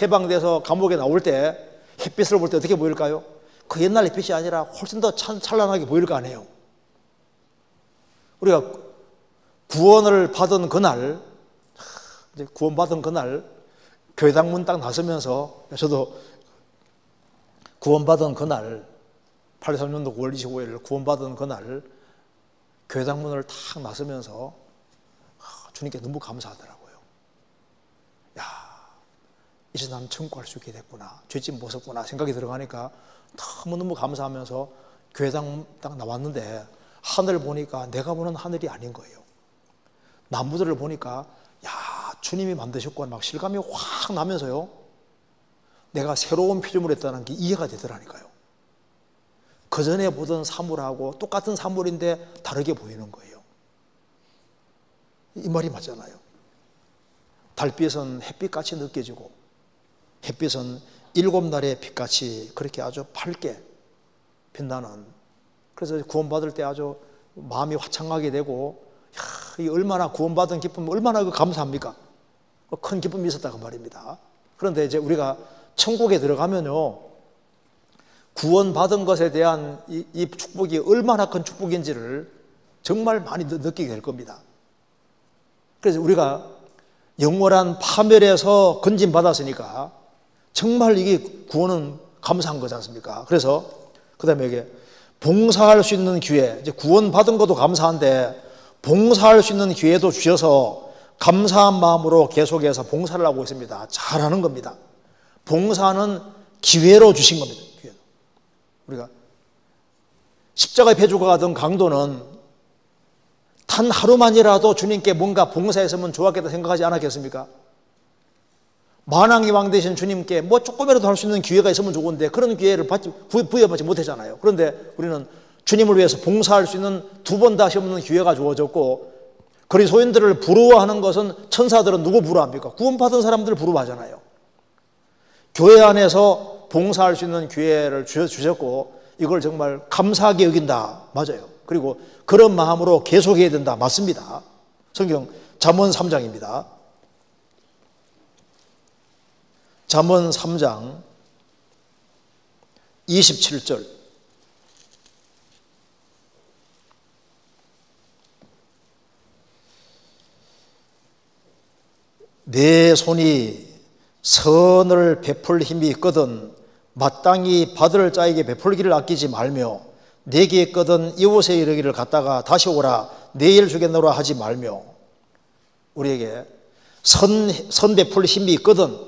해방돼서 감옥에 나올 때 햇빛을 볼 때 어떻게 보일까요? 그 옛날 햇빛이 아니라 훨씬 더 찬란하게 보일 거 아니에요. 우리가 구원을 받은 그날, 이제 구원받은 그날 교회당 딱 나서면서, 저도 구원받은 그날 83년도 9월 25일 구원받은 그날 교회당 문을 탁 나서면서 주님께 너무 감사하더라고요. 야, 이제 난 천국 갈 수 있게 됐구나, 죄짐 벗었구나 생각이 들어가니까 너무너무 감사하면서 교회당 딱 나왔는데, 하늘 보니까 내가 보는 하늘이 아닌 거예요. 나무들을 보니까 야, 주님이 만드셨구나 막 실감이 확 나면서요, 내가 새로운 피조물을 했다는 게 이해가 되더라니까요. 그 전에 보던 사물하고 똑같은 사물인데 다르게 보이는 거예요. 이 말이 맞잖아요. 달빛은 햇빛같이 느껴지고 햇빛은 7날의 빛같이 그렇게 아주 밝게 빛나는, 그래서 구원받을 때 아주 마음이 화창하게 되고, 이 얼마나 구원받은 기쁨, 얼마나 감사합니까? 큰 기쁨이 있었다고 말입니다. 그런데 이제 우리가 천국에 들어가면요, 구원받은 것에 대한 이 축복이 얼마나 큰 축복인지를 정말 많이 느끼게 될 겁니다. 그래서 우리가 영원한 파멸에서 건진받았으니까 정말 이게 구원은 감사한 거지 않습니까? 그래서 그 다음에 이게 봉사할 수 있는 기회, 이제 구원받은 것도 감사한데 봉사할 수 있는 기회도 주셔서 감사한 마음으로 계속해서 봉사를 하고 있습니다. 잘하는 겁니다. 봉사는 기회로 주신 겁니다. 기회로. 우리가 십자가의 배주가 가던 강도는 단 하루만이라도 주님께 뭔가 봉사했으면 좋았겠다 생각하지 않았겠습니까? 만왕의 왕 되신 주님께 뭐 조금이라도 할 수 있는 기회가 있으면 좋은데 그런 기회를 부여받지 못했잖아요. 그런데 우리는 주님을 위해서 봉사할 수 있는 두 번 다시 없는 기회가 주어졌고, 그리스도인들을 부러워하는 것은, 천사들은 누구 부러워합니까? 구원받은 사람들 부러워하잖아요. 교회 안에서 봉사할 수 있는 기회를 주셨고 이걸 정말 감사하게 여긴다. 맞아요. 그리고 그런 마음으로 계속해야 된다. 맞습니다. 성경 잠언 3장입니다. 잠언 3장 27절. 내 손이 선을 베풀 힘이 있거든 마땅히 받을 자에게 베풀기를 아끼지 말며, 내게 있거든 이웃에 이르기를 갔다가 다시 오라 내일 주겠노라 하지 말며. 우리에게 선 베풀 힘이 있거든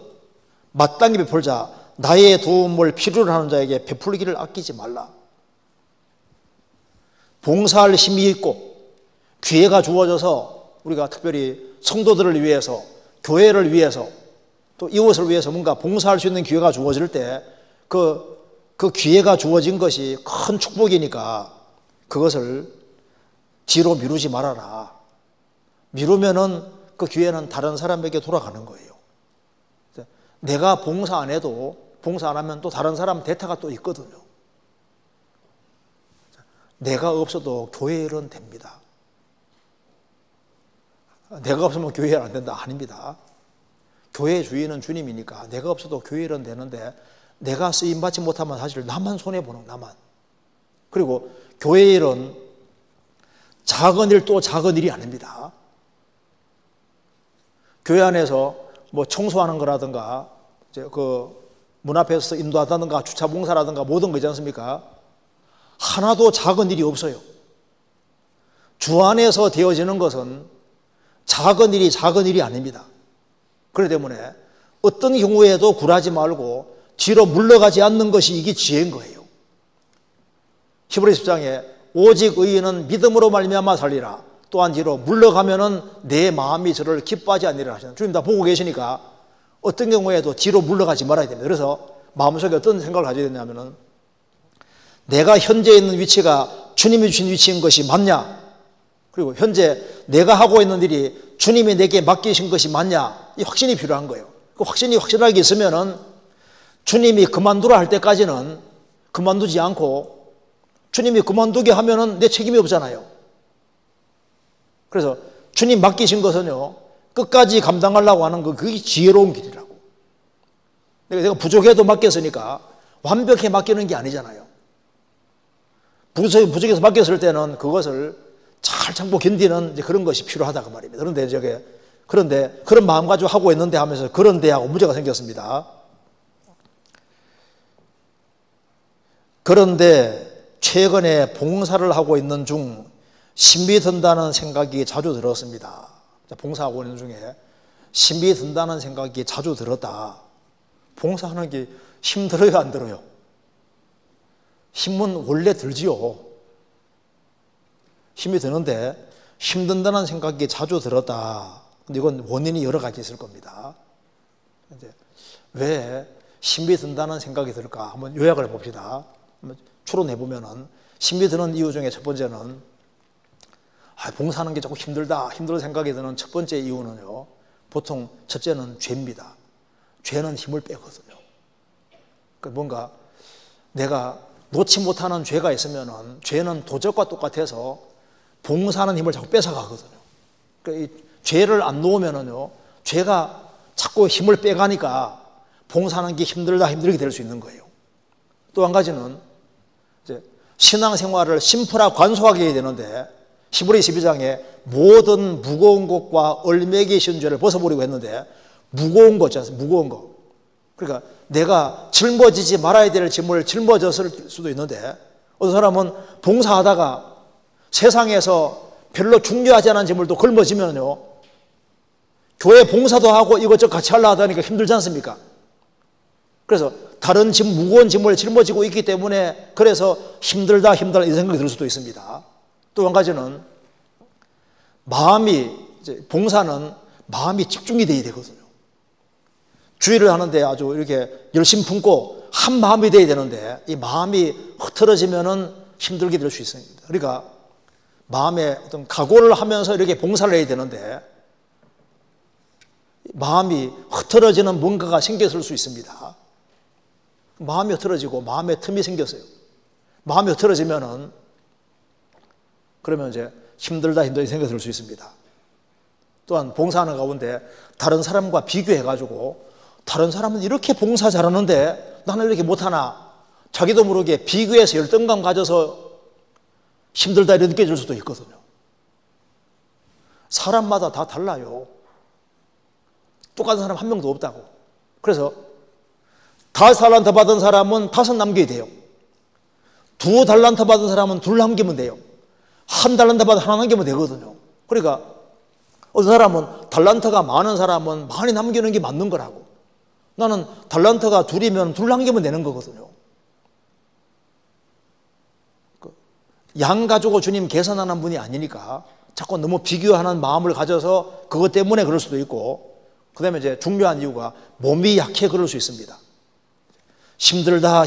마땅히 베풀자. 나의 도움을 필요로 하는 자에게 베풀기를 아끼지 말라. 봉사할 힘이 있고 기회가 주어져서 우리가 특별히 성도들을 위해서, 교회를 위해서, 또 이웃을 위해서 뭔가 봉사할 수 있는 기회가 주어질 때 그 기회가 주어진 것이 큰 축복이니까 그것을 뒤로 미루지 말아라. 미루면은 그 기회는 다른 사람에게 돌아가는 거예요. 내가 봉사 안 해도, 봉사 안 하면 또 다른 사람 대타가 또 있거든요. 내가 없어도 교회 일은 됩니다. 내가 없으면 교회 일 안 된다. 아닙니다. 교회 주인은 주님이니까 내가 없어도 교회 일은 되는데 내가 쓰임받지 못하면 사실 나만 손해보는, 나만. 그리고 교회 일은 작은 일 또 작은 일이 아닙니다. 교회 안에서 뭐 청소하는 거라든가 이제 그 문 앞에서 인도하다든가 주차 봉사라든가 모든 거 있지 않습니까? 하나도 작은 일이 없어요. 주 안에서 되어지는 것은 작은 일이 아닙니다. 그렇기 때문에 어떤 경우에도 굴하지 말고 뒤로 물러가지 않는 것이 이게 지혜인 거예요. 히브리서 10장에 오직 의인은 믿음으로 말미암아 살리라. 또한 뒤로 물러가면은 내 마음이 저를 기뻐하지 않으리라 하시는, 주님 다 보고 계시니까 어떤 경우에도 뒤로 물러가지 말아야 됩니다. 그래서 마음속에 어떤 생각을 가져야 되냐면은 내가 현재 있는 위치가 주님이 주신 위치인 것이 맞냐? 그리고 현재 내가 하고 있는 일이 주님이 내게 맡기신 것이 맞냐? 이 확신이 필요한 거예요. 그 확신이 확실하게 있으면은 주님이 그만두라 할 때까지는 그만두지 않고 주님이 그만두게 하면은 내 책임이 없잖아요. 그래서 주님 맡기신 것은요, 끝까지 감당하려고 하는 거, 그게 지혜로운 길이라고. 내가 부족해도 맡겼으니까 완벽히 맡기는 게 아니잖아요. 부족해서 맡겼을 때는 그것을 잘 참고 견디는 이제 그런 것이 필요하다 그 말입니다. 그런데 그런 마음 가지고 하고 있는데 하면서 그런데 하고 문제가 생겼습니다. 그런데 최근에 봉사를 하고 있는 중 힘이 든다는 생각이 자주 들었습니다. 봉사하고 있는 중에 힘이 든다는 생각이 자주 들었다. 봉사하는 게 힘들어요, 안 들어요? 힘은 원래 들지요. 힘이 드는데 힘든다는 생각이 자주 들었다. 근데 이건 원인이 여러 가지 있을 겁니다. 왜 힘이 든다는 생각이 들까? 한번 요약을 해봅시다. 한번 추론해보면은 힘이 드는 이유 중에 첫 번째는 봉사하는 게 자꾸 힘들다, 힘든 생각이 드는 첫 번째 이유는요, 보통 첫째는 죄입니다. 죄는 힘을 빼거든요. 뭔가 내가 놓지 못하는 죄가 있으면은 죄는 도적과 똑같아서 봉사하는 힘을 자꾸 뺏어가거든요. 그러니까 이 죄를 안 놓으면은요, 죄가 자꾸 힘을 빼가니까 봉사하는 게 힘들게 될 수 있는 거예요. 또 한 가지는 이제 신앙생활을 심플하고 간소하게 해야 되는데 히브리서 12장에 모든 무거운 것과 얼매기 쉬운 죄를 벗어버리고 했는데 무거운 거 있잖아요. 무거운 거. 그러니까 내가 짊어지지 말아야 될 짐을 짊어졌을 수도 있는데 어떤 사람은 봉사하다가 세상에서 별로 중요하지 않은 짐을 또 걸머지면요, 교회 봉사도 하고 이것저것 같이 하려고 하다니까 힘들지 않습니까? 그래서 다른 짐, 무거운 짐을 짊어지고 있기 때문에 그래서 힘들다 이 생각이 들 수도 있습니다. 또 한 가지는 봉사는 마음이 집중이 돼야 되거든요. 주의를 하는데 아주 이렇게 열심 품고 한 마음이 돼야 되는데 이 마음이 흐트러지면은 힘들게 될 수 있습니다. 그러니까 마음에 어떤 각오를 하면서 이렇게 봉사를 해야 되는데 마음이 흐트러지는 뭔가가 생겼을 수 있습니다. 마음이 흐트러지고 마음에 틈이 생겼어요. 마음이 흐트러지면은 그러면 이제 힘들다 생각이 들 수 있습니다. 또한 봉사하는 가운데 다른 사람과 비교해가지고 다른 사람은 이렇게 봉사 잘하는데 나는 이렇게 못하나, 자기도 모르게 비교해서 열등감 가져서 힘들다 이렇게 느껴질 수도 있거든요. 사람마다 다 달라요. 똑같은 사람 한 명도 없다고. 그래서 5달란트 받은 사람은 5 남겨야 돼요. 2달란트 받은 사람은 2 남기면 돼요. 1달란트 받은 1 남기면 되거든요. 그러니까 어떤 사람은 달란트가 많은 사람은 많이 남기는 게 맞는 거라고. 나는 달란트가 둘이면 둘 남기면 되는 거거든요. 양 가지고 주님 계산하는 분이 아니니까 자꾸 너무 비교하는 마음을 가져서 그것 때문에 그럴 수도 있고, 그 다음에 이제 중요한 이유가 몸이 약해 그럴 수 있습니다. 힘들다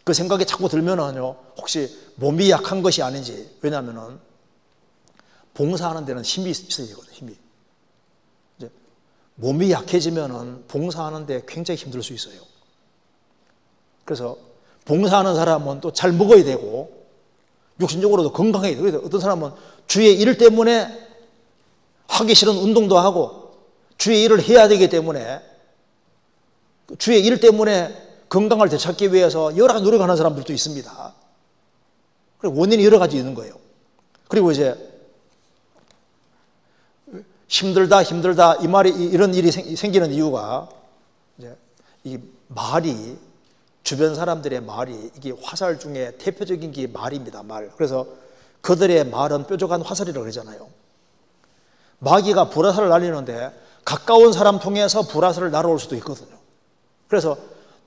그 생각이 자꾸 들면은요, 혹시 몸이 약한 것이 아닌지. 왜냐하면은 봉사하는 데는 힘이 있어야 되거든요. 힘이. 이제 몸이 약해지면은 봉사하는 데 굉장히 힘들 수 있어요. 그래서 봉사하는 사람은 또 잘 먹어야 되고 육신적으로도 건강해야 돼요. 어떤 사람은 주의 일 때문에 하기 싫은 운동도 하고 주의 일을 해야 되기 때문에, 주의 일 때문에 건강을 되찾기 위해서 여러 가지 노력하는 사람들도 있습니다. 그리고 원인이 여러 가지 있는 거예요. 그리고 이제 힘들다 이 말이, 이런 일이 생기는 이유가 이제 이 말이, 주변 사람들의 말이 이게 화살 중에 대표적인 게 말입니다. 말. 그래서 그들의 말은 뾰족한 화살이라고 그러잖아요. 마귀가 불화살을 날리는데 가까운 사람 통해서 불화살을 날아올 수도 있거든요. 그래서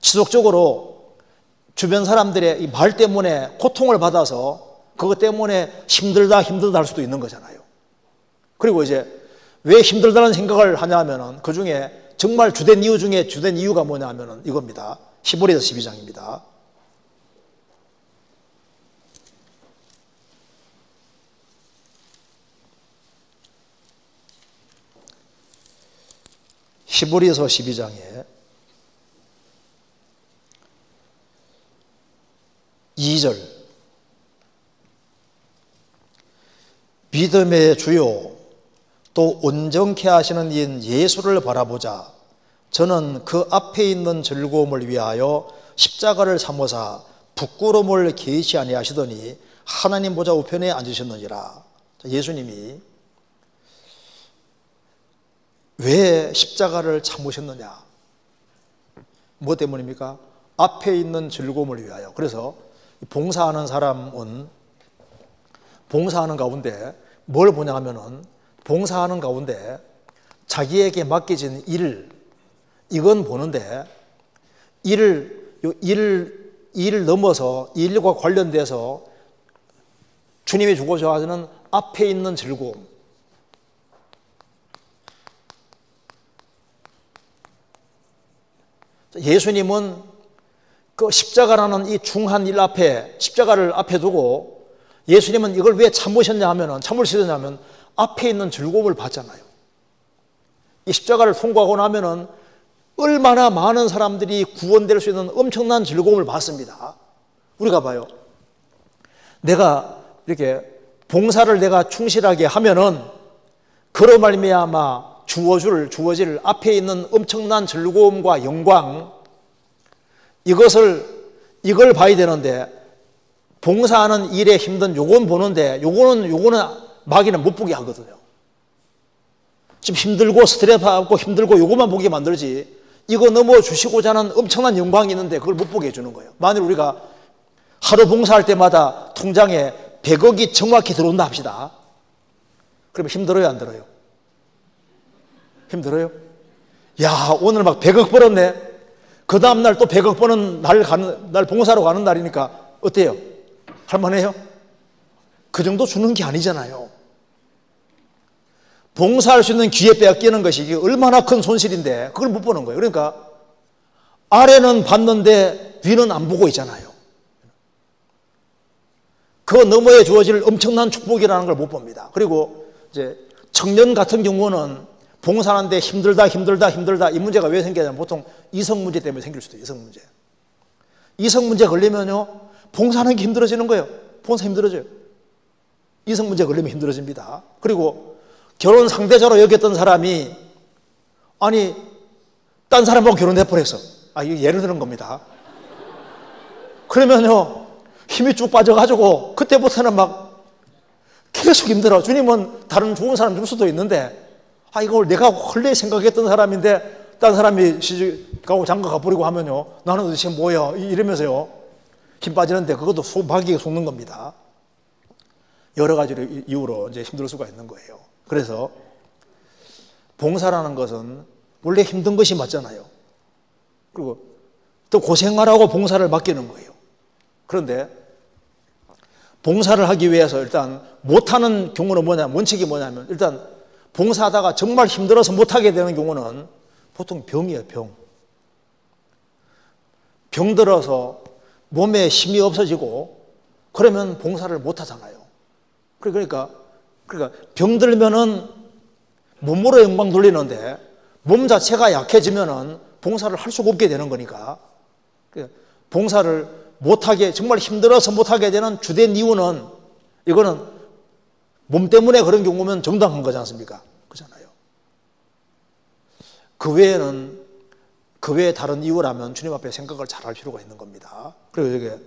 지속적으로 주변 사람들의 이 말 때문에 고통을 받아서 그것 때문에 힘들다 할 수도 있는 거잖아요. 그리고 이제 왜 힘들다는 생각을 하냐면은 그 중에 정말 주된 이유 중에 주된 이유가 뭐냐면은 이겁니다. 히브리서 12장입니다. 히브리서 12장에 2절, 믿음의 주요 또 온전케 하시는 이인 예수를 바라보자. 저는 그 앞에 있는 즐거움을 위하여 십자가를 삼으사 부끄러움을 개의치 아니하시더니 하나님 보좌 우편에 앉으셨느니라. 예수님이 왜 십자가를 참으셨느냐? 뭐 때문입니까? 앞에 있는 즐거움을 위하여. 그래서 봉사하는 사람은 봉사하는 가운데 뭘 보냐 하면은, 봉사하는 가운데 자기에게 맡겨진 일, 이건 보는데 일을 넘어서 일과 관련돼서 주님이 주고자 하시는 앞에 있는 즐거움, 예수님은 그 십자가라는 이 중한 일 앞에, 십자가를 앞에 두고 예수님은 이걸 왜 참으셨냐 하면, 참으시냐면 앞에 있는 즐거움을 봤잖아요. 이 십자가를 통과하고 나면은 얼마나 많은 사람들이 구원될 수 있는 엄청난 즐거움을 받습니다. 우리가 봐요. 내가 이렇게 봉사를 내가 충실하게 하면은 그로 말미암아 주어질 앞에 있는 엄청난 즐거움과 영광, 이걸 봐야 되는데, 봉사하는 일에 힘든 요건 보는데 요거는 마귀는 못 보게 하거든요. 지금 힘들고 스트레스 받고 힘들고 요것만 보게 만들지, 이거 넘어 주시고자 하는 엄청난 영광이 있는데 그걸 못 보게 해주는 거예요. 만일 우리가 하루 봉사할 때마다 통장에 100억이 정확히 들어온다 합시다. 그러면 힘들어요, 안 들어요? 힘들어요? 야, 오늘 막 100억 벌었네. 그 다음날 또 100억 버는 날 봉사로 가는 날이니까 어때요? 할만해요? 그 정도 주는 게 아니잖아요. 봉사할 수 있는 기회 빼앗기는 것이 이게 얼마나 큰 손실인데 그걸 못 보는 거예요. 그러니까 아래는 봤는데 위는 안 보고 있잖아요. 그 너머에 주어질 엄청난 축복이라는 걸 못 봅니다. 그리고 이제 청년 같은 경우는 봉사하는데 힘들다 이 문제가 왜 생기냐면 보통 이성 문제 때문에 생길 수도 있어요. 이성 문제 걸리면요 봉사하는 게 힘들어지는 거예요. 봉사 힘들어져요. 이성 문제 걸리면 힘들어집니다. 그리고 결혼 상대자로 여겼던 사람이 아니 딴 사람하고 결혼해버렸어. 이거 예를 드는 겁니다. 그러면요 힘이 쭉 빠져가지고 그때부터는 막 계속 힘들어. 주님은 다른 좋은 사람 줄 수도 있는데 이걸 내가 원래 생각했던 사람인데 딴 사람이 시집가고 장가 가버리고 하면요 나는 도대체 뭐야 이러면서요 힘 빠지는데 그것도 마귀가 속는 겁니다. 여러 가지 이유로 이제 힘들 수가 있는 거예요. 그래서 봉사라는 것은 원래 힘든 것이 맞잖아요. 그리고 또 고생하라고 봉사를 맡기는 거예요. 그런데 봉사를 하기 위해서 일단 못하는 경우는 원칙이 뭐냐면, 일단 봉사하다가 정말 힘들어서 못하게 되는 경우는 보통 병이에요, 병. 병들어서 몸에 힘이 없어지고 그러면 봉사를 못 하잖아요. 그러니까 병들면은 몸으로 영광 돌리는데 몸 자체가 약해지면은 봉사를 할 수가 없게 되는 거니까, 봉사를 못하게, 정말 힘들어서 못하게 되는 주된 이유는, 이거는 몸 때문에 그런 경우면 정당한 거지 않습니까? 그렇잖아요. 그 외에 다른 이유라면 주님 앞에 생각을 잘할 필요가 있는 겁니다. 그리고 이게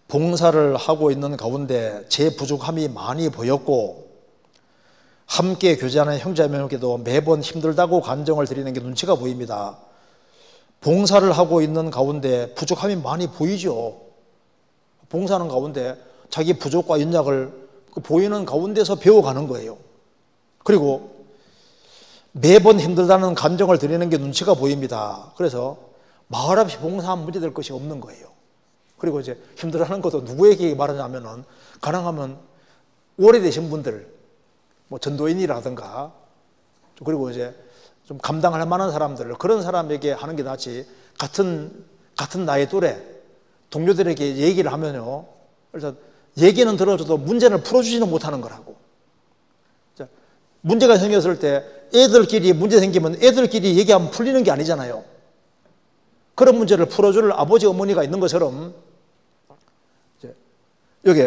봉사를 하고 있는 가운데 제 부족함이 많이 보였고, 함께 교제하는 형제자매에게도 매번 힘들다고 간정을 드리는 게 눈치가 보입니다. 봉사를 하고 있는 가운데 부족함이 많이 보이죠. 봉사하는 가운데 자기 부족과 연약을 보이는 가운데서 배워가는 거예요. 그리고 매번 힘들다는 간정을 드리는 게 눈치가 보입니다. 그래서 말 없이 봉사하면 문제될 것이 없는 거예요. 그리고 이제 힘들어하는 것도 누구에게 말하냐면은, 가능하면 오래되신 분들, 뭐 전도인이라든가, 그리고 이제 좀 감당할 만한 사람들, 그런 사람에게 하는 게 낫지, 같은 나이 또래 동료들에게 얘기를 하면요, 일단 얘기는 들어줘도 문제를 풀어주지는 못하는 거라고. 자, 문제가 생겼을 때 애들끼리 문제 생기면 애들끼리 얘기하면 풀리는 게 아니잖아요. 그런 문제를 풀어줄 아버지 어머니가 있는 것처럼, 여기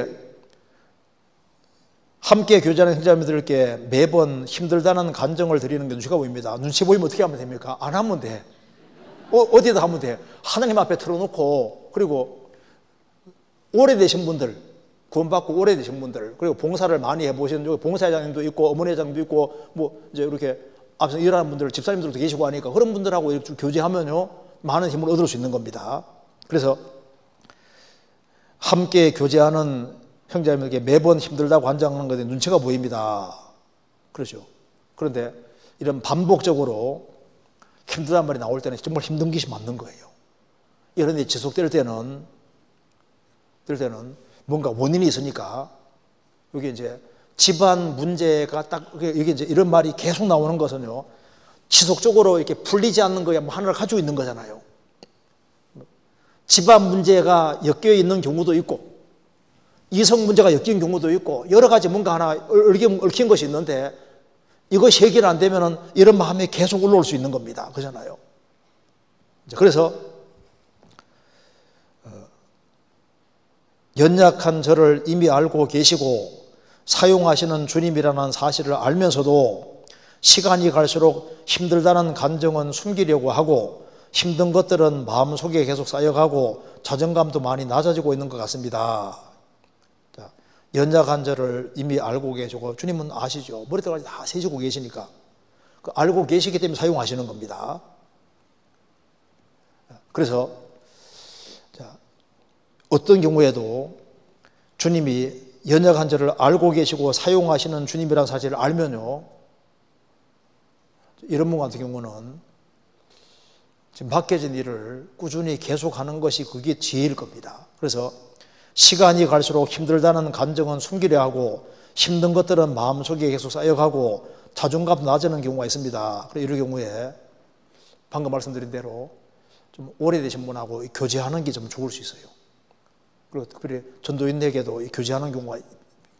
함께 교제하는 형제자매들께 매번 힘들다는 간정을 드리는 게 눈치가 보입니다. 눈치 보이면 어떻게 하면 됩니까? 안 하면 돼. 어디에다 하면 돼. 하나님 앞에 틀어놓고, 그리고 오래되신 분들, 구원받고 오래되신 분들, 그리고 봉사를 많이 해보신, 여기 봉사회장님도 있고 어머니회장도 있고, 뭐 이제 이렇게 앞서 일하는 분들, 집사님들도 계시고 하니까 그런 분들하고 이렇게 교제하면요, 많은 힘을 얻을 수 있는 겁니다. 그래서 함께 교제하는 형제자매에게 매번 힘들다고 간증하는 것에 눈치가 보입니다. 그렇죠. 그런데 이런 반복적으로 힘들단 말이 나올 때는 정말 힘든 것이 맞는 거예요. 이런 데 지속될 때는 뭔가 원인이 있으니까, 여기 이제 집안 문제가 딱, 이게 이제 이런 말이 계속 나오는 것은요, 지속적으로 이렇게 풀리지 않는 거야, 뭐 하나를 가지고 있는 거잖아요. 집안 문제가 엮여 있는 경우도 있고, 이성 문제가 엮인 경우도 있고, 여러 가지 뭔가 하나 얽힌 것이 있는데, 이것이 해결 안 되면은 이런 마음이 계속 올라올 수 있는 겁니다. 그렇잖아요. 그래서 연약한 저를 이미 알고 계시고 사용하시는 주님이라는 사실을 알면서도 시간이 갈수록 힘들다는 감정은 숨기려고 하고, 힘든 것들은 마음속에 계속 쌓여가고 자존감도 많이 낮아지고 있는 것 같습니다. 자, 연약한 저를 이미 알고 계시고, 주님은 아시죠. 머리털까지 다 세시고 계시니까 그 알고 계시기 때문에 사용하시는 겁니다. 그래서 어떤 경우에도 주님이 연약한 저를 알고 계시고 사용하시는 주님이라는 사실을 알면요, 이런 분 같은 경우는 지금 맡겨진 일을 꾸준히 계속하는 것이 그게 지혜일 겁니다. 그래서 시간이 갈수록 힘들다는 감정은 숨기려 하고, 힘든 것들은 마음속에 계속 쌓여가고 자존감 낮아지는 경우가 있습니다. 이런 경우에 방금 말씀드린 대로 좀 오래되신 분하고 교제하는 게 좀 좋을 수 있어요. 그리고 특별히 전도인에게도 교제하는 경우가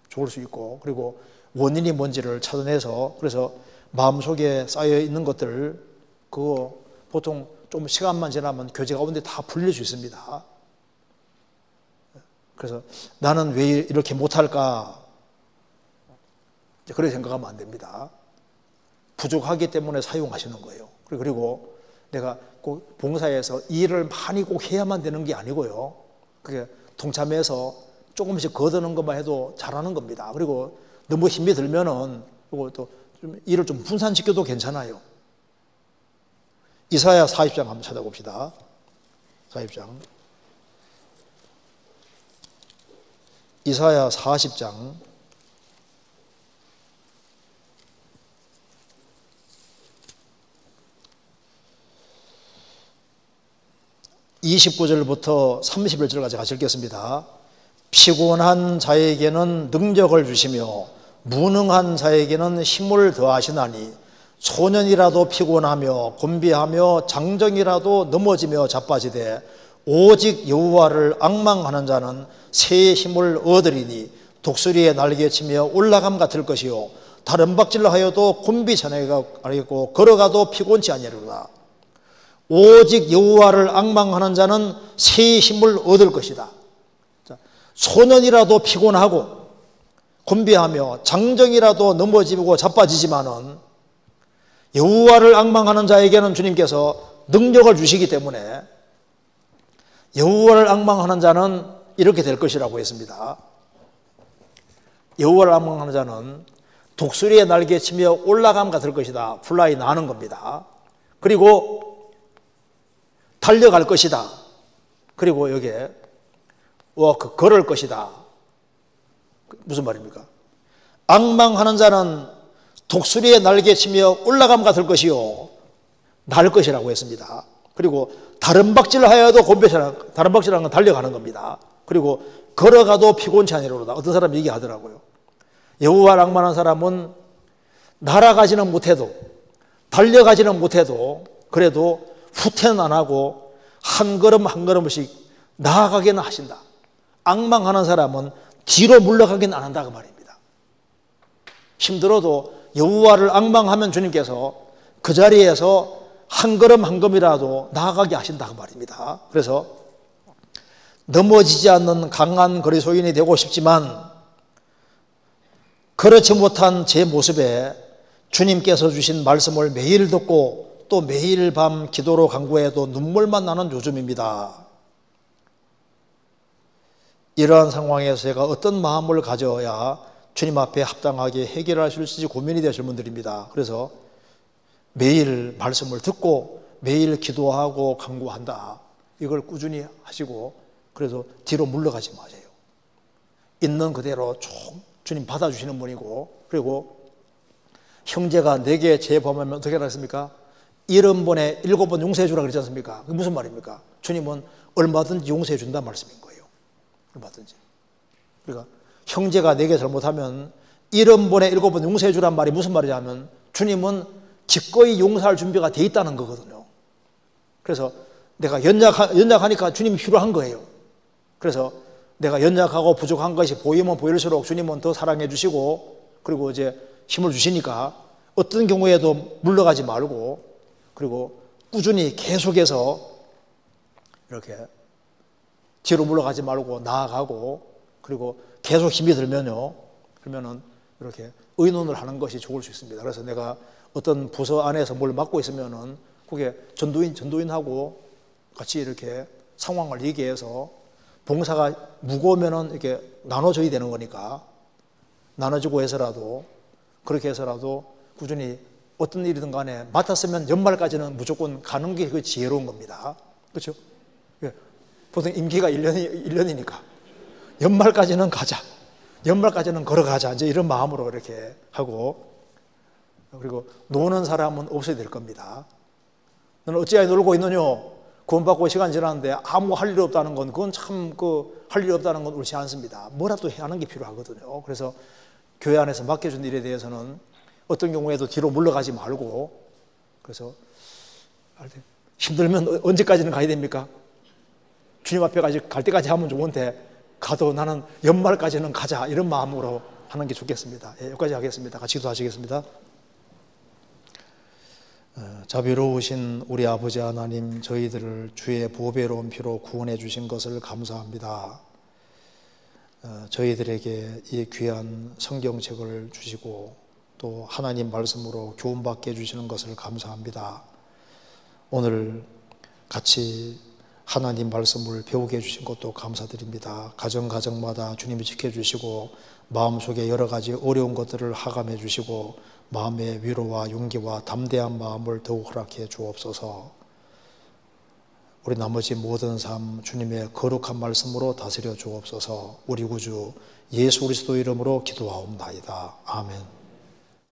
좋을 수 있고, 그리고 원인이 뭔지를 찾아내서, 그래서 마음속에 쌓여 있는 것들, 그거 보통 좀 시간만 지나면 교제 가운데 다 풀릴 수 있습니다. 그래서 나는 왜 이렇게 못할까? 그렇게 생각하면 안 됩니다. 부족하기 때문에 사용하시는 거예요. 그리고 내가 꼭 봉사에서 일을 많이 꼭 해야만 되는 게 아니고요, 그게 동참해서 조금씩 거두는 것만 해도 잘하는 겁니다. 그리고 너무 힘이 들면은 또 좀 일을 좀 분산시켜도 괜찮아요. 이사야 40장 한번 찾아봅시다. 40장. 이사야 40장 29절부터 31절까지 같이 읽겠습니다. 피곤한 자에게는 능력을 주시며 무능한 자에게는 힘을 더하시나니 소년이라도 피곤하며 곤비하며 장정이라도 넘어지며 자빠지되 오직 여호와를 앙망하는 자는 새 힘을 얻으리니 독수리의 날개치며 올라감 같을 것이요 다른 박질러 하여도 곤비천하가 아니고 걸어가도 피곤치 아니하리로다. 오직 여호와를 앙망하는 자는 새 힘을 얻을 것이다. 소년이라도 피곤하고 곤비하며 장정이라도 넘어지고 자빠지지만은 여호와를 앙망하는 자에게는 주님께서 능력을 주시기 때문에 여호와를 앙망하는 자는 이렇게 될 것이라고 했습니다. 여호와를 앙망하는 자는 독수리의 날개치며 올라감 같을 것이다. 플라이 나는 겁니다. 그리고 달려갈 것이다. 그리고 여기에 걸을 것이다. 무슨 말입니까? 앙망하는 자는 독수리의 날개치며 올라감 같을 것이요 날 것이라고 했습니다. 그리고 다른 박질을 하여도 곤배처럼, 다른 박질하는 건 달려가는 겁니다. 그리고 걸어가도 피곤치 아니로다. 어떤 사람이 얘기하더라고요. 여호와를 앙망하는 사람은 날아가지는 못해도 달려가지는 못해도 그래도 후퇴는 안 하고 한 걸음 한 걸음씩 나아가기는 하신다. 앙망하는 사람은 뒤로 물러가기는 안 한다고 말입니다. 힘들어도 여호와를 앙망하면 주님께서 그 자리에서 한 걸음 한 걸음이라도 나아가게 하신다고 말입니다. 그래서 넘어지지 않는 강한 그리스도인이 되고 싶지만 그렇지 못한 제 모습에 주님께서 주신 말씀을 매일 듣고 또 매일 밤 기도로 간구해도 눈물만 나는 요즘입니다. 이러한 상황에서 제가 어떤 마음을 가져야 주님 앞에 합당하게 해결할 수 있을지 고민이 되실 분들입니다. 그래서 매일 말씀을 듣고 매일 기도하고 간구한다. 이걸 꾸준히 하시고 그래서 뒤로 물러가지 마세요. 있는 그대로 쭉 주님 받아주시는 분이고 그리고 형제가 내게 죄범하면 어떻게 하겠습니까? 70번에 7번 용서해 주라 그러지 않습니까? 그게 무슨 말입니까? 주님은 얼마든지 용서해 준다는 말씀인 거예요. 얼마든지. 그러니까 형제가 내게 잘못하면 70번에 7번 용서해 주란 말이 무슨 말이냐면 주님은 기꺼이 용서할 준비가 돼 있다는 거거든요. 그래서 내가 연약하니까 주님이 필요한 거예요. 그래서 내가 연약하고 부족한 것이 보이면 보일수록 주님은 더 사랑해 주시고 그리고 이제 힘을 주시니까 어떤 경우에도 물러가지 말고 그리고 꾸준히 계속해서 이렇게 뒤로 물러가지 말고 나아가고 그리고 계속 힘이 들면요. 그러면은 이렇게 의논을 하는 것이 좋을 수 있습니다. 그래서 내가 어떤 부서 안에서 뭘 맡고 있으면은 그게 전도인하고 같이 이렇게 상황을 얘기해서 봉사가 무거우면은 이렇게 나눠줘야 되는 거니까 나눠주고 해서라도 그렇게 해서라도 꾸준히 어떤 일이든 간에 맡았으면 연말까지는 무조건 가는 게 그 지혜로운 겁니다. 그렇죠? 보통 임기가 1년이니까 연말까지는 가자. 연말까지는 걸어가자. 이제 이런 마음으로 이렇게 하고 그리고 노는 사람은 없어야 될 겁니다. 너는 어찌하여 놀고 있느냐? 구원받고 시간 지났는데 아무 할 일이 없다는 건 그건 참 할 일이 없다는 건 옳지 않습니다. 뭐라도 해야 하는 게 필요하거든요. 그래서 교회 안에서 맡겨준 일에 대해서는 어떤 경우에도 뒤로 물러가지 말고 그래서 힘들면 언제까지는 가야 됩니까? 주님 앞에까지 갈 때까지 하면 좋은데 가도 나는 연말까지는 가자 이런 마음으로 하는 게 좋겠습니다. 여기까지 하겠습니다. 같이 기도하시겠습니다. 자비로우신 우리 아버지 하나님 저희들을 주의 보배로운 피로 구원해 주신 것을 감사합니다. 저희들에게 이 귀한 성경책을 주시고 또 하나님 말씀으로 교훈받게 해주시는 것을 감사합니다. 오늘 같이 하나님 말씀을 배우게 해주신 것도 감사드립니다. 가정마다 주님이 지켜주시고 마음속에 여러 가지 어려운 것들을 하감해 주시고 마음의 위로와 용기와 담대한 마음을 더욱 허락해 주옵소서. 우리 나머지 모든 삶 주님의 거룩한 말씀으로 다스려 주옵소서. 우리 구주 예수 그리스도 이름으로 기도하옵나이다. 아멘.